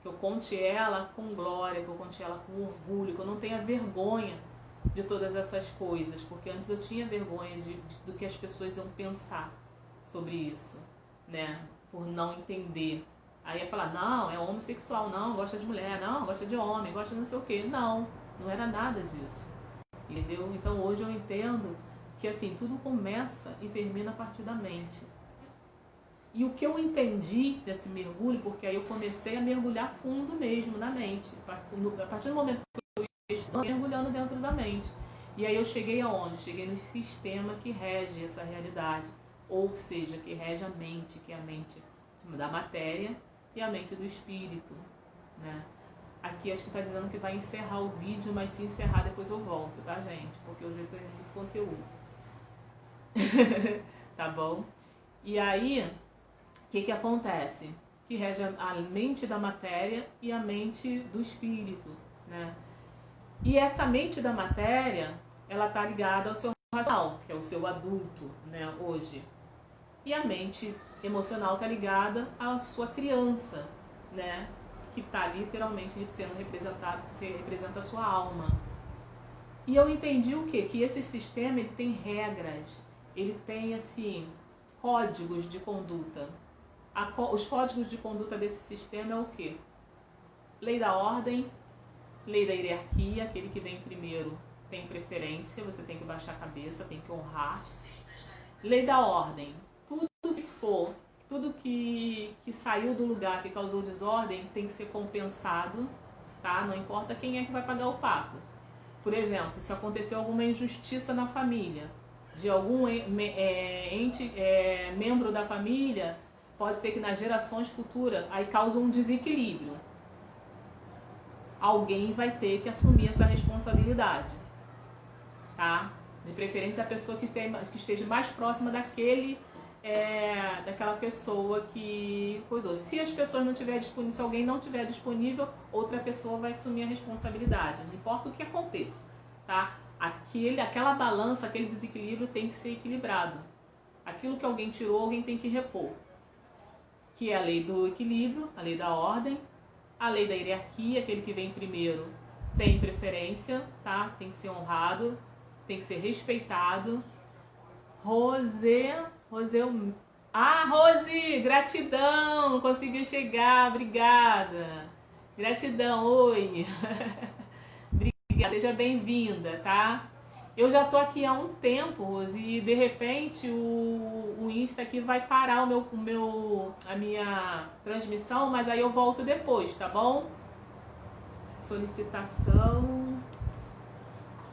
Que eu conte ela com glória, que eu conte ela com orgulho, que eu não tenha vergonha de todas essas coisas, porque antes eu tinha vergonha do que as pessoas iam pensar sobre isso, né? Por não entender. Aí ia falar, não, é homossexual, não, gosta de mulher, não, gosta de homem, gosta de não sei o quê. Não era nada disso, entendeu? Então hoje eu entendo que assim, tudo começa e termina a partir da mente. E o que eu entendi desse mergulho, porque aí eu comecei a mergulhar fundo mesmo na mente. A partir do momento que eu estou mergulhando dentro da mente. E aí eu cheguei aonde? Cheguei no sistema que rege essa realidade. Ou seja, que rege a mente, que é a mente da matéria e a mente do espírito, né? Aqui acho que tá dizendo que vai encerrar o vídeo, mas se encerrar depois eu volto, tá, gente? Porque hoje eu tenho muito conteúdo. Tá bom? E aí, o que acontece? Que rege a mente da matéria e a mente do espírito, né? E essa mente da matéria, ela tá ligada ao seu racional, que é o seu adulto, né, hoje. E a mente emocional tá ligada à sua criança, né? Que tá literalmente sendo representado, que representa a sua alma. E eu entendi o quê? Que esse sistema, ele tem regras, ele tem, assim, códigos de conduta. Os códigos de conduta desse sistema é o quê? Lei da ordem, lei da hierarquia, aquele que vem primeiro tem preferência, você tem que baixar a cabeça, tem que honrar. Lei da ordem, tudo que for, tudo que saiu do lugar, que causou desordem, tem que ser compensado, tá? Não importa quem é que vai pagar o pato. Por exemplo, se aconteceu alguma injustiça na família, de algum membro da família, pode ser que nas gerações futuras aí causa um desequilíbrio. Alguém vai ter que assumir essa responsabilidade, tá? De preferência a pessoa que esteja mais próxima daquela pessoa que cuidou. Se as pessoas não tiverem disponível, se alguém não tiver disponível, outra pessoa vai assumir a responsabilidade. Não importa o que aconteça, tá? Aquela balança, aquele desequilíbrio tem que ser equilibrado. Aquilo que alguém tirou, alguém tem que repor. Que é a lei do equilíbrio, a lei da ordem, a lei da hierarquia, aquele que vem primeiro tem preferência, tá? Tem que ser honrado, tem que ser respeitado. Rose, gratidão, conseguiu chegar, obrigada. Gratidão, oi. Obrigada, seja bem-vinda, tá? Eu já tô aqui há um tempo, Rose, e de repente o Insta aqui vai parar a minha transmissão, mas aí eu volto depois, tá bom? Solicitação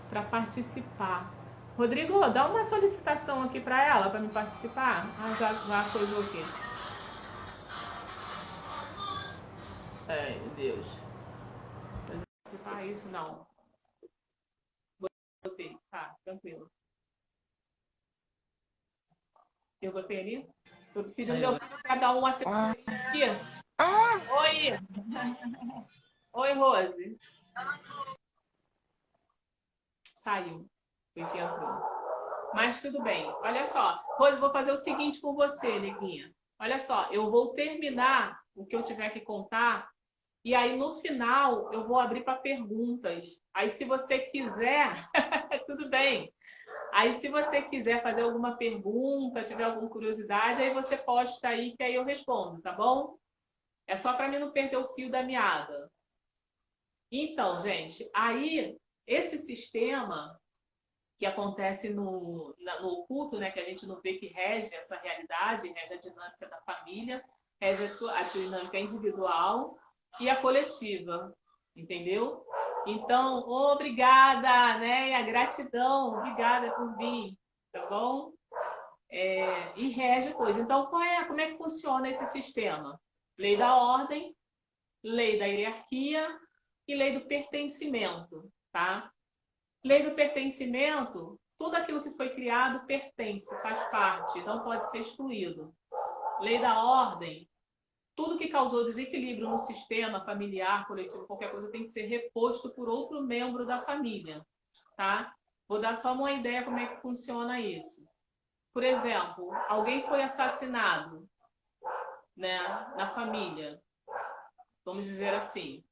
para participar. Rodrigo, dá uma solicitação aqui para ela, para me participar. Ah, já coisou aqui. Ai, meu Deus. Participar isso, não. Botei, tá, tranquilo. Eu botei ali? Tô pedindo meu filho para dar um acesso aqui. Oi! Oi, Rose. Saiu. Foi que entrou. Mas tudo bem. Olha só. Rose, vou fazer o seguinte com você, neguinha. Olha só, eu vou terminar o que eu tiver que contar e aí no final eu vou abrir para perguntas. Aí se você quiser, tudo bem. Aí se você quiser fazer alguma pergunta, tiver alguma curiosidade, aí você posta aí que aí eu respondo, tá bom? É só para mim não perder o fio da meada. Então, gente, aí esse sistema que acontece no oculto, né, que a gente não vê, que rege essa realidade, rege a dinâmica da família, rege a dinâmica individual e a coletiva, entendeu? Então, obrigada, né? A gratidão, obrigada por vir, tá bom? E rege coisa. Então, como é que funciona esse sistema? Lei da ordem, lei da hierarquia e lei do pertencimento, tá? Lei do pertencimento, tudo aquilo que foi criado pertence, faz parte, não pode ser excluído. Lei da ordem, tudo que causou desequilíbrio no sistema familiar, coletivo, qualquer coisa, tem que ser reposto por outro membro da família, tá? Vou dar só uma ideia como é que funciona isso. Por exemplo, alguém foi assassinado, né, na família, vamos dizer assim,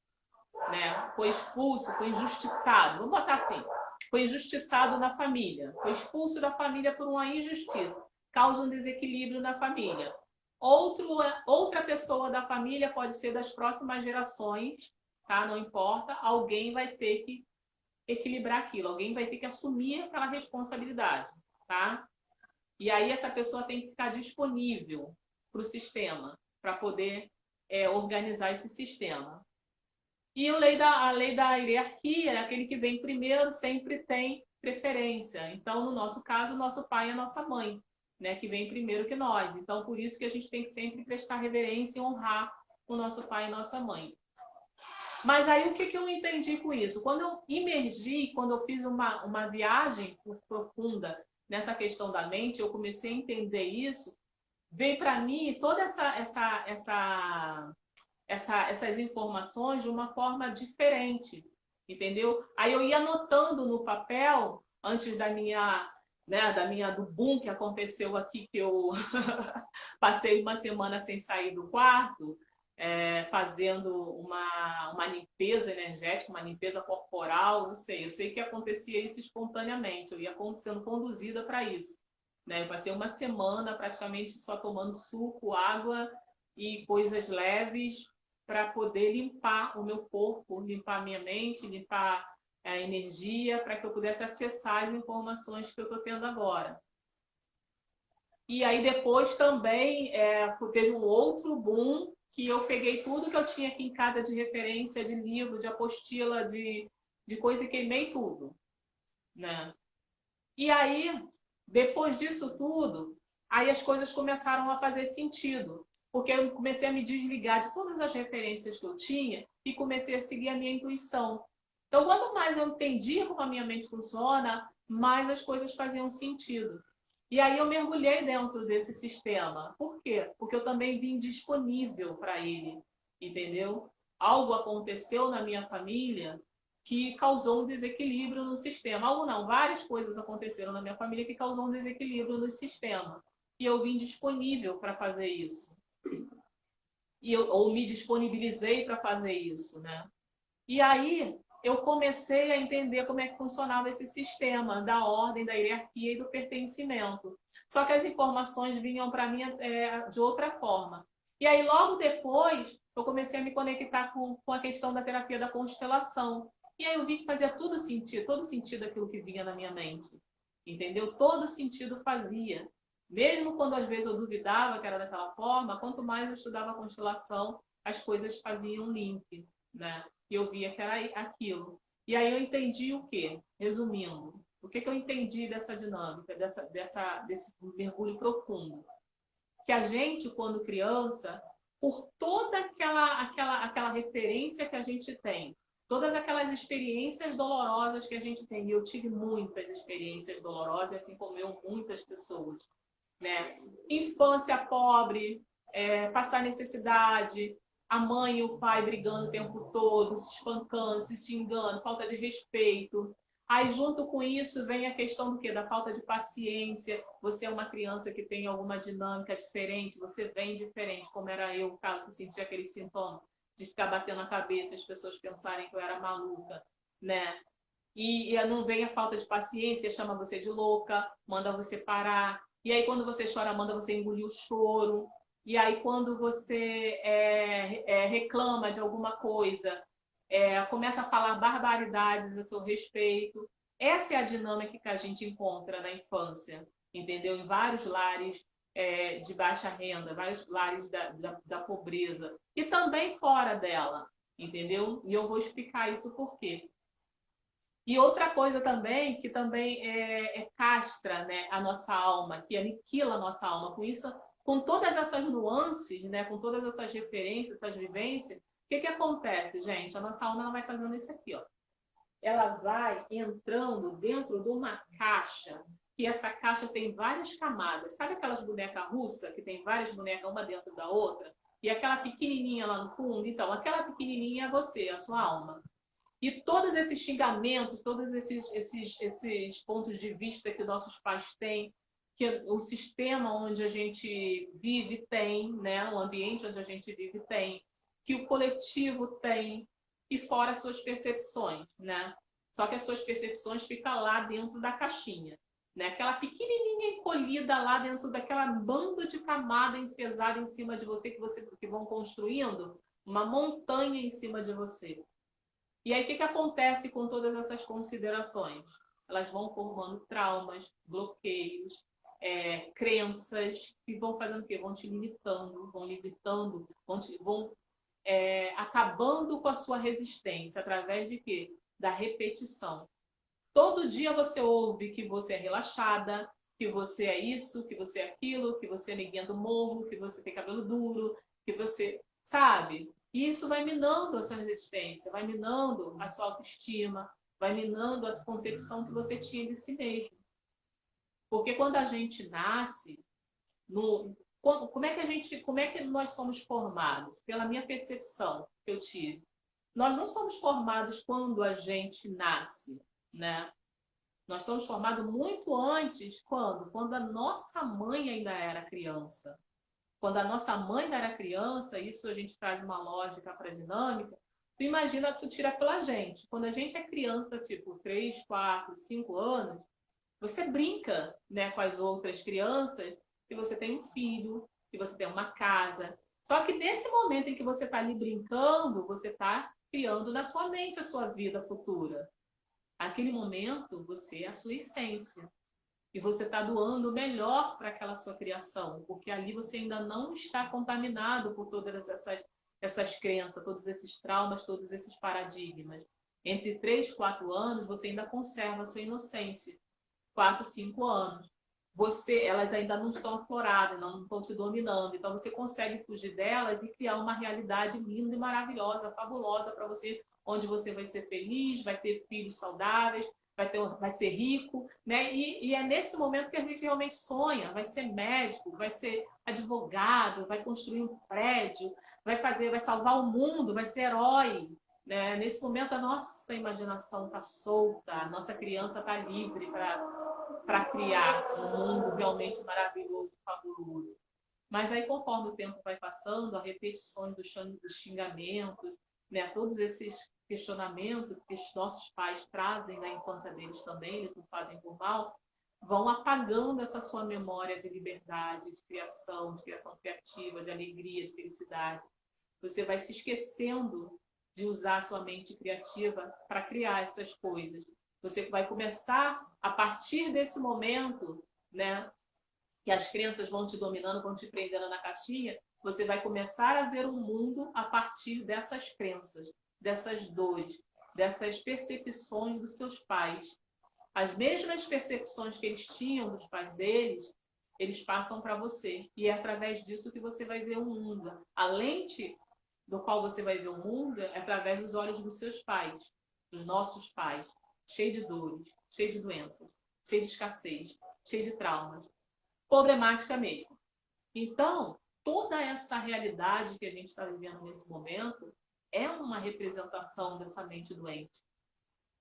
né? Foi expulso, foi injustiçado, vamos botar assim, foi injustiçado na família, foi expulso da família por uma injustiça, causa um desequilíbrio na família. Outra pessoa da família, pode ser das próximas gerações, tá? Não importa, alguém vai ter que equilibrar aquilo, alguém vai ter que assumir aquela responsabilidade, tá? E aí essa pessoa tem que ficar disponível para o sistema, para poder organizar esse sistema. E a lei da hierarquia, aquele que vem primeiro, sempre tem preferência. Então, no nosso caso, nosso pai e a nossa mãe, né, que vem primeiro que nós. Então, por isso que a gente tem que sempre prestar reverência e honrar o nosso pai e nossa mãe. Mas aí o que, que eu entendi com isso? Quando eu imergi, quando eu fiz uma viagem profunda nessa questão da mente, eu comecei a entender isso, veio para mim toda essas informações de uma forma diferente, entendeu? Aí eu ia anotando no papel, antes do boom que aconteceu aqui, que eu passei uma semana sem sair do quarto, fazendo uma limpeza energética, uma limpeza corporal, não sei. Eu sei que acontecia isso espontaneamente, eu ia sendo conduzida para isso. Né? Eu passei uma semana praticamente só tomando suco, água e coisas leves para poder limpar o meu corpo, limpar a minha mente, limpar a energia, para que eu pudesse acessar as informações que eu estou tendo agora. E aí depois também teve um outro boom, que eu peguei tudo que eu tinha aqui em casa de referência, de livro, de apostila, de coisa e queimei tudo. Né? E aí, depois disso tudo, aí as coisas começaram a fazer sentido. Porque eu comecei a me desligar de todas as referências que eu tinha e comecei a seguir a minha intuição. Então, quanto mais eu entendia como a minha mente funciona, mais as coisas faziam sentido. E aí eu mergulhei dentro desse sistema. Por quê? Porque eu também vim disponível para ele, entendeu? Algo aconteceu na minha família que causou um desequilíbrio no sistema. Algo não, várias coisas aconteceram na minha família que causou um desequilíbrio no sistema. E eu vim disponível para fazer isso. Ou me disponibilizei para fazer isso, né? E aí eu comecei a entender como é que funcionava esse sistema da ordem, da hierarquia e do pertencimento. Só que as informações vinham para mim de outra forma. E aí, logo depois, eu comecei a me conectar com a questão da terapia da constelação. E aí eu vi que fazia todo sentido aquilo que vinha na minha mente. Entendeu? Todo sentido fazia. Mesmo quando às vezes eu duvidava que era daquela forma, quanto mais eu estudava a constelação, as coisas faziam link, né? E eu via que era aquilo. E aí eu entendi o quê? Resumindo, o que eu entendi dessa dinâmica, desse mergulho profundo? Que a gente, quando criança, por toda aquela referência que a gente tem, todas aquelas experiências dolorosas que a gente tem, e eu tive muitas experiências dolorosas, assim como eu, muitas pessoas, né? Infância pobre, passar necessidade, a mãe e o pai brigando o tempo todo, se espancando, se xingando, falta de respeito. Aí, junto com isso, vem a questão do quê? Da falta de paciência. Você é uma criança que tem alguma dinâmica diferente, você vem diferente, como era eu, caso que sentia aquele sintoma de ficar batendo a cabeça, as pessoas pensarem que eu era maluca, né? E não vem a falta de paciência, chama você de louca, manda você parar. E aí, quando você chora, manda você engolir o choro. E aí, quando você reclama de alguma coisa, começa a falar barbaridades a seu respeito. Essa é a dinâmica que a gente encontra na infância, entendeu? Em vários lares de baixa renda, vários lares da pobreza. E também fora dela, entendeu? E eu vou explicar isso por quê. E outra coisa também, que também castra, né, a nossa alma, que aniquila a nossa alma. Com isso, com todas essas nuances, né, com todas essas referências, essas vivências, o que acontece, gente? A nossa alma ela vai fazendo isso aqui, ó. Ela vai entrando dentro de uma caixa, que essa caixa tem várias camadas. Sabe aquelas bonecas russas, que tem várias bonecas uma dentro da outra? E aquela pequenininha lá no fundo? Então, aquela pequenininha é você, a sua alma. E todos esses xingamentos, todos esses pontos de vista que nossos pais têm, que o sistema onde a gente vive tem, né? O ambiente onde a gente vive tem, que o coletivo tem, e fora as suas percepções, né? Só que as suas percepções ficam lá dentro da caixinha, né? Aquela pequenininha encolhida lá dentro daquela banda de camadas pesada em cima de você que vão construindo uma montanha em cima de você. E aí, o que acontece com todas essas considerações? Elas vão formando traumas, bloqueios, crenças, que vão fazendo o quê? Vão te limitando, vão acabando com a sua resistência, através de quê? Da repetição. Todo dia você ouve que você é relaxada, que você é isso, que você é aquilo, que você é neguinha do morro, que você tem cabelo duro, que você... Sabe? E isso vai minando a sua resistência, vai minando a sua autoestima, vai minando a concepção que você tinha de si mesmo. Porque quando a gente nasce, como é que nós somos formados? Pela minha percepção que eu tive. Nós não somos formados quando a gente nasce, né? Nós somos formados muito antes, quando a nossa mãe ainda era criança. Quando a nossa mãe ainda era criança, isso a gente traz uma lógica para a dinâmica, tu imagina, tu tira pela gente. Quando a gente é criança, tipo 3, 4, 5 anos, você brinca, né, com as outras crianças, que você tem um filho, que você tem uma casa. Só que nesse momento em que você está ali brincando, você está criando na sua mente a sua vida futura. Aquele momento, você é a sua essência. E você está doando o melhor para aquela sua criação, porque ali você ainda não está contaminado por todas essas crenças, todos esses traumas, todos esses paradigmas. Entre 3 e 4 anos, você ainda conserva a sua inocência. 4, 5 anos. Elas ainda não estão afloradas, não estão te dominando. Então você consegue fugir delas e criar uma realidade linda e maravilhosa, fabulosa para você, onde você vai ser feliz, vai ter filhos saudáveis, vai ser rico, né? E é nesse momento que a gente realmente sonha, vai ser médico, vai ser advogado, vai construir um prédio, vai salvar o mundo, vai ser herói, né? Nesse momento a nossa imaginação está solta, a nossa criança está livre para criar um mundo realmente maravilhoso, fabuloso. Mas aí, conforme o tempo vai passando, as repetições dos xingamentos, né, todos esses questionamentos que os nossos pais trazem na infância deles também, eles não fazem por mal, vão apagando essa sua memória de liberdade, de criação criativa, de alegria, de felicidade. Você vai se esquecendo de usar a sua mente criativa para criar essas coisas. Você vai começar, a partir desse momento, né, que as crenças vão te dominando, vão te prendendo na caixinha, você vai começar a ver o mundo a partir dessas crenças, dessas dores, dessas percepções dos seus pais. As mesmas percepções que eles tinham dos pais deles, eles passam para você. E é através disso que você vai ver o mundo. A lente do qual você vai ver o mundo é através dos olhos dos seus pais, dos nossos pais, cheio de dores, cheio de doenças, cheio de escassez, cheio de traumas. Problemática mesmo. Então, toda essa realidade que a gente está vivendo nesse momento é uma representação dessa mente doente.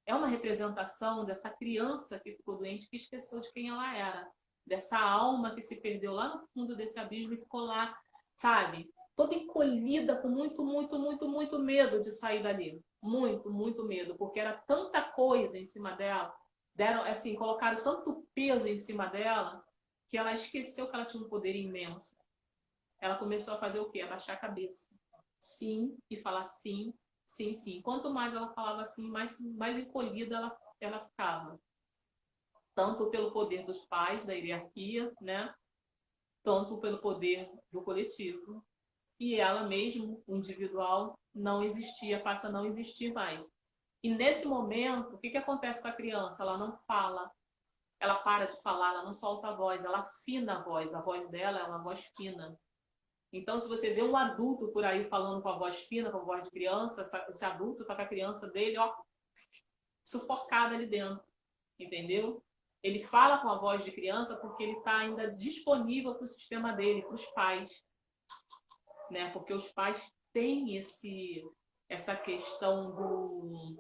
É uma representação dessa criança que ficou doente, que esqueceu de quem ela era. Dessa alma que se perdeu lá no fundo desse abismo e ficou lá, sabe? Toda encolhida, com muito, muito, muito, muito medo de sair dali. Muito, muito medo, porque era tanta coisa em cima dela. Colocaram tanto peso em cima dela, que ela esqueceu que ela tinha um poder imenso. Ela começou a fazer o quê? Abaixar a cabeça. Sim, e falar sim, sim, sim. Quanto mais ela falava assim, mais encolhida ela ficava. Tanto pelo poder dos pais, da hierarquia, né? Tanto pelo poder do coletivo. E ela mesmo, o individual, não existia, passa a não existir mais. E nesse momento, o que acontece com a criança? Ela não fala. Ela para de falar, ela não solta a voz, ela afina a voz dela é uma voz fina. Então, se você vê um adulto por aí falando com a voz fina, com a voz de criança, esse adulto está com a criança dele, ó, sufocada ali dentro, entendeu? Ele fala com a voz de criança porque ele está ainda disponível para o sistema dele, para os pais, né? Porque os pais têm essa questão do...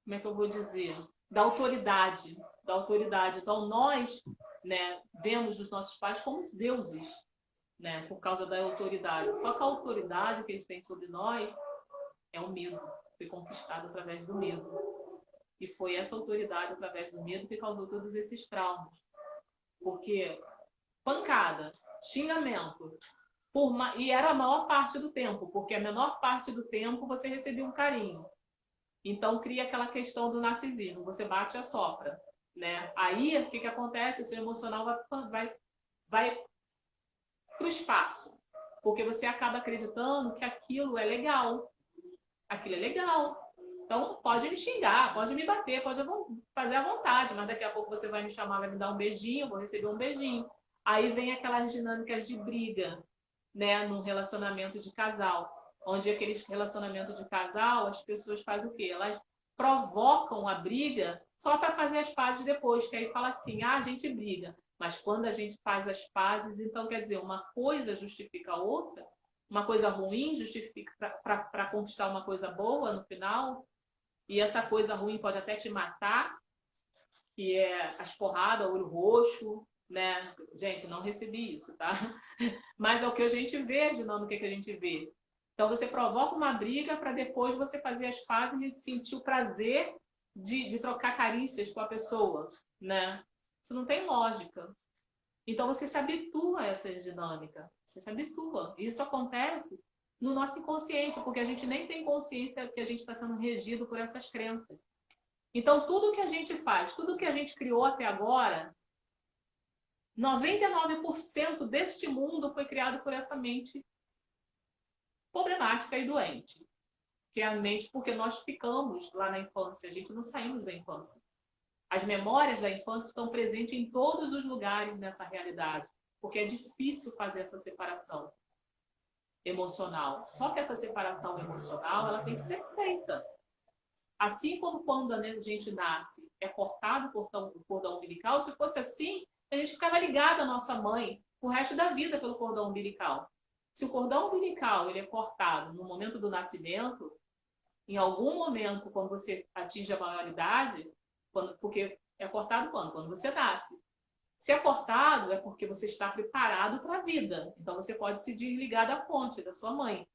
como é que eu vou dizer? Da autoridade. Então, nós, né, vemos os nossos pais como deuses, né, por causa da autoridade. Só que a autoridade que eles têm sobre nós é o medo. Foi conquistado através do medo. E foi essa autoridade, através do medo, que causou todos esses traumas. Porque pancada, xingamento, e era a maior parte do tempo, porque a menor parte do tempo você recebia um carinho. Então, cria aquela questão do narcisismo. Você bate e assopra, né? Aí, o que acontece? O seu emocional vai para o espaço. Porque você acaba acreditando que aquilo é legal. Aquilo é legal. Então, pode me xingar, pode me bater, pode fazer à vontade. Mas daqui a pouco você vai me chamar, vai me dar um beijinho, eu vou receber um beijinho. Aí vem aquelas dinâmicas de briga. né, num relacionamento de casal, onde aquele relacionamento de casal, as pessoas fazem o quê? Elas provocam a briga só para fazer as pazes depois, que aí fala assim, a gente briga, mas quando a gente faz as pazes, então quer dizer, uma coisa justifica a outra, uma coisa ruim justifica para conquistar uma coisa boa no final, e essa coisa ruim pode até te matar, que é as porradas, olho roxo, né? Gente, não recebi isso, tá? Mas é o que a gente vê, a dinâmica que a gente vê. Então você provoca uma briga para depois você fazer as pazes e sentir o prazer de trocar carícias com a pessoa, né? Isso não tem lógica. Então você se habitua a essa dinâmica, você se habitua. Isso acontece no nosso inconsciente, porque a gente nem tem consciência que a gente está sendo regido por essas crenças. Então tudo que a gente faz, tudo que a gente criou até agora, 99% deste mundo foi criado por essa mente problemática e doente. Que é a mente porque nós ficamos lá na infância, a gente não saímos da infância. As memórias da infância estão presentes em todos os lugares nessa realidade, porque é difícil fazer essa separação emocional. Só que essa separação emocional, ela tem que ser feita. Assim como quando a gente nasce, é cortado o cordão umbilical, se fosse assim, a gente ficava ligado à nossa mãe o resto da vida pelo cordão umbilical. Se o cordão umbilical ele é cortado no momento do nascimento, em algum momento, quando você atinge a maioridade, porque é cortado quando? Quando você nasce. Se é cortado, é porque você está preparado para a vida. Então, você pode se desligar da fonte, da sua mãe.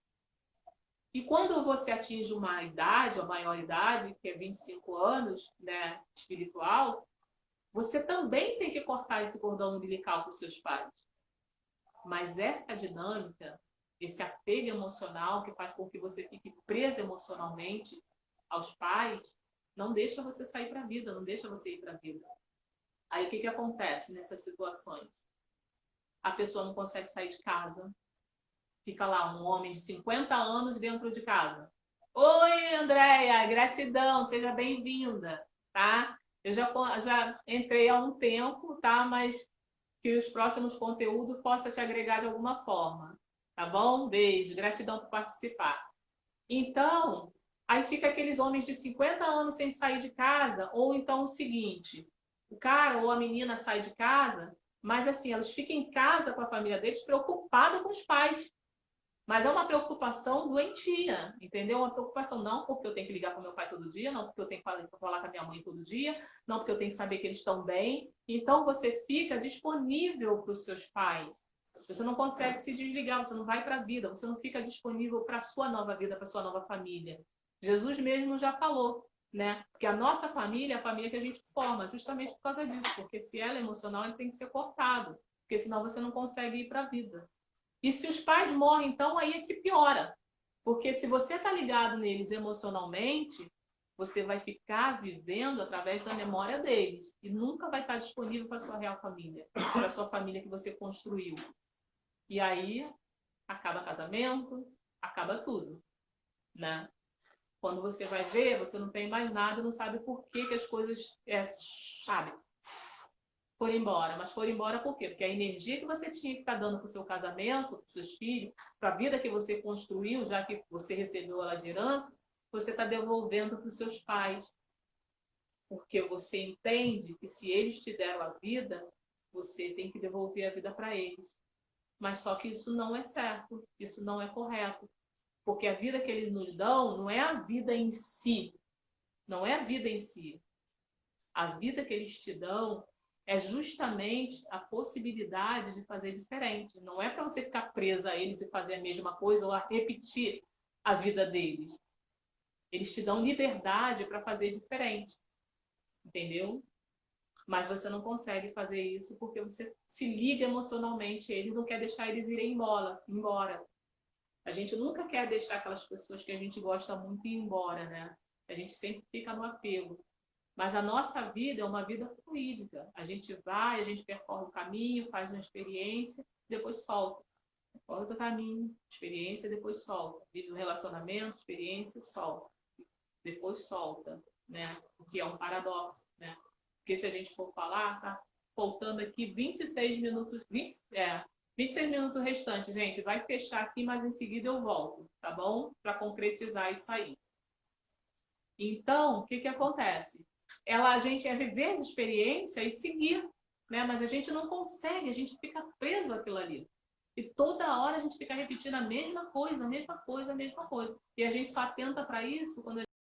E quando você atinge uma idade, a maioridade, que é 25 anos, né, espiritual, você também tem que cortar esse cordão umbilical com os seus pais. Mas essa dinâmica, esse apego emocional que faz com que você fique preso emocionalmente aos pais, não deixa você sair para a vida, não deixa você ir para a vida. Aí o que acontece nessas situações? A pessoa não consegue sair de casa, fica lá um homem de 50 anos dentro de casa. Oi, Andréia, gratidão, seja bem-vinda, tá? Eu já entrei há um tempo, tá? Mas que os próximos conteúdos possam te agregar de alguma forma, tá bom? Beijo, gratidão por participar. Então, aí fica aqueles homens de 50 anos sem sair de casa, ou então o seguinte, o cara ou a menina sai de casa, mas assim, elas ficam em casa com a família deles preocupadas com os pais. Mas é uma preocupação doentia, entendeu? Uma preocupação não porque eu tenho que ligar para o meu pai todo dia, não porque eu tenho que falar com a minha mãe todo dia, não porque eu tenho que saber que eles estão bem. Então você fica disponível para os seus pais. Você não consegue se desligar, você não vai para a vida, você não fica disponível para a sua nova vida, para a sua nova família. Jesus mesmo já falou, né? Porque a nossa família é a família que a gente forma, justamente por causa disso, porque se ela é emocional, ele tem que ser cortado, porque senão você não consegue ir para a vida. E se os pais morrem, então aí é que piora. Porque se você está ligado neles emocionalmente, você vai ficar vivendo através da memória deles. E nunca vai estar disponível para a sua real família, para a sua família que você construiu. E aí acaba casamento, acaba tudo, né? Quando você vai ver, você não tem mais nada, não sabe por que as coisas, sabe? Foram embora. Mas foram embora por quê? Porque a energia que você tinha que estar dando para o seu casamento, para os seus filhos, para a vida que você construiu, já que você recebeu ela de herança, você está devolvendo para os seus pais. Porque você entende que se eles te deram a vida, você tem que devolver a vida para eles. Mas só que isso não é certo, isso não é correto. Porque a vida que eles nos dão não é a vida em si. Não é a vida em si. A vida que eles te dão é justamente a possibilidade de fazer diferente. Não é para você ficar presa a eles e fazer a mesma coisa ou a repetir a vida deles. Eles te dão liberdade para fazer diferente. Entendeu? Mas você não consegue fazer isso porque você se liga emocionalmente a eles, não quer deixar eles irem embora. A gente nunca quer deixar aquelas pessoas que a gente gosta muito ir embora, né? A gente sempre fica no apego. Mas a nossa vida é uma vida fluídica. A gente vai, a gente percorre o caminho, faz uma experiência, depois solta. Percorre outro caminho, experiência, depois solta. Vive um relacionamento, experiência, solta. Depois solta, né? O que é um paradoxo, né? Porque se a gente for falar, tá faltando aqui 26 minutos, 26 minutos restantes, gente. Vai fechar aqui, mas em seguida eu volto, tá bom? Para concretizar isso aí. Então, o que acontece? A gente é viver essa experiência e seguir, né? Mas a gente não consegue, a gente fica preso àquilo ali. E toda hora a gente fica repetindo a mesma coisa, a mesma coisa, a mesma coisa. E a gente só atenta para isso quando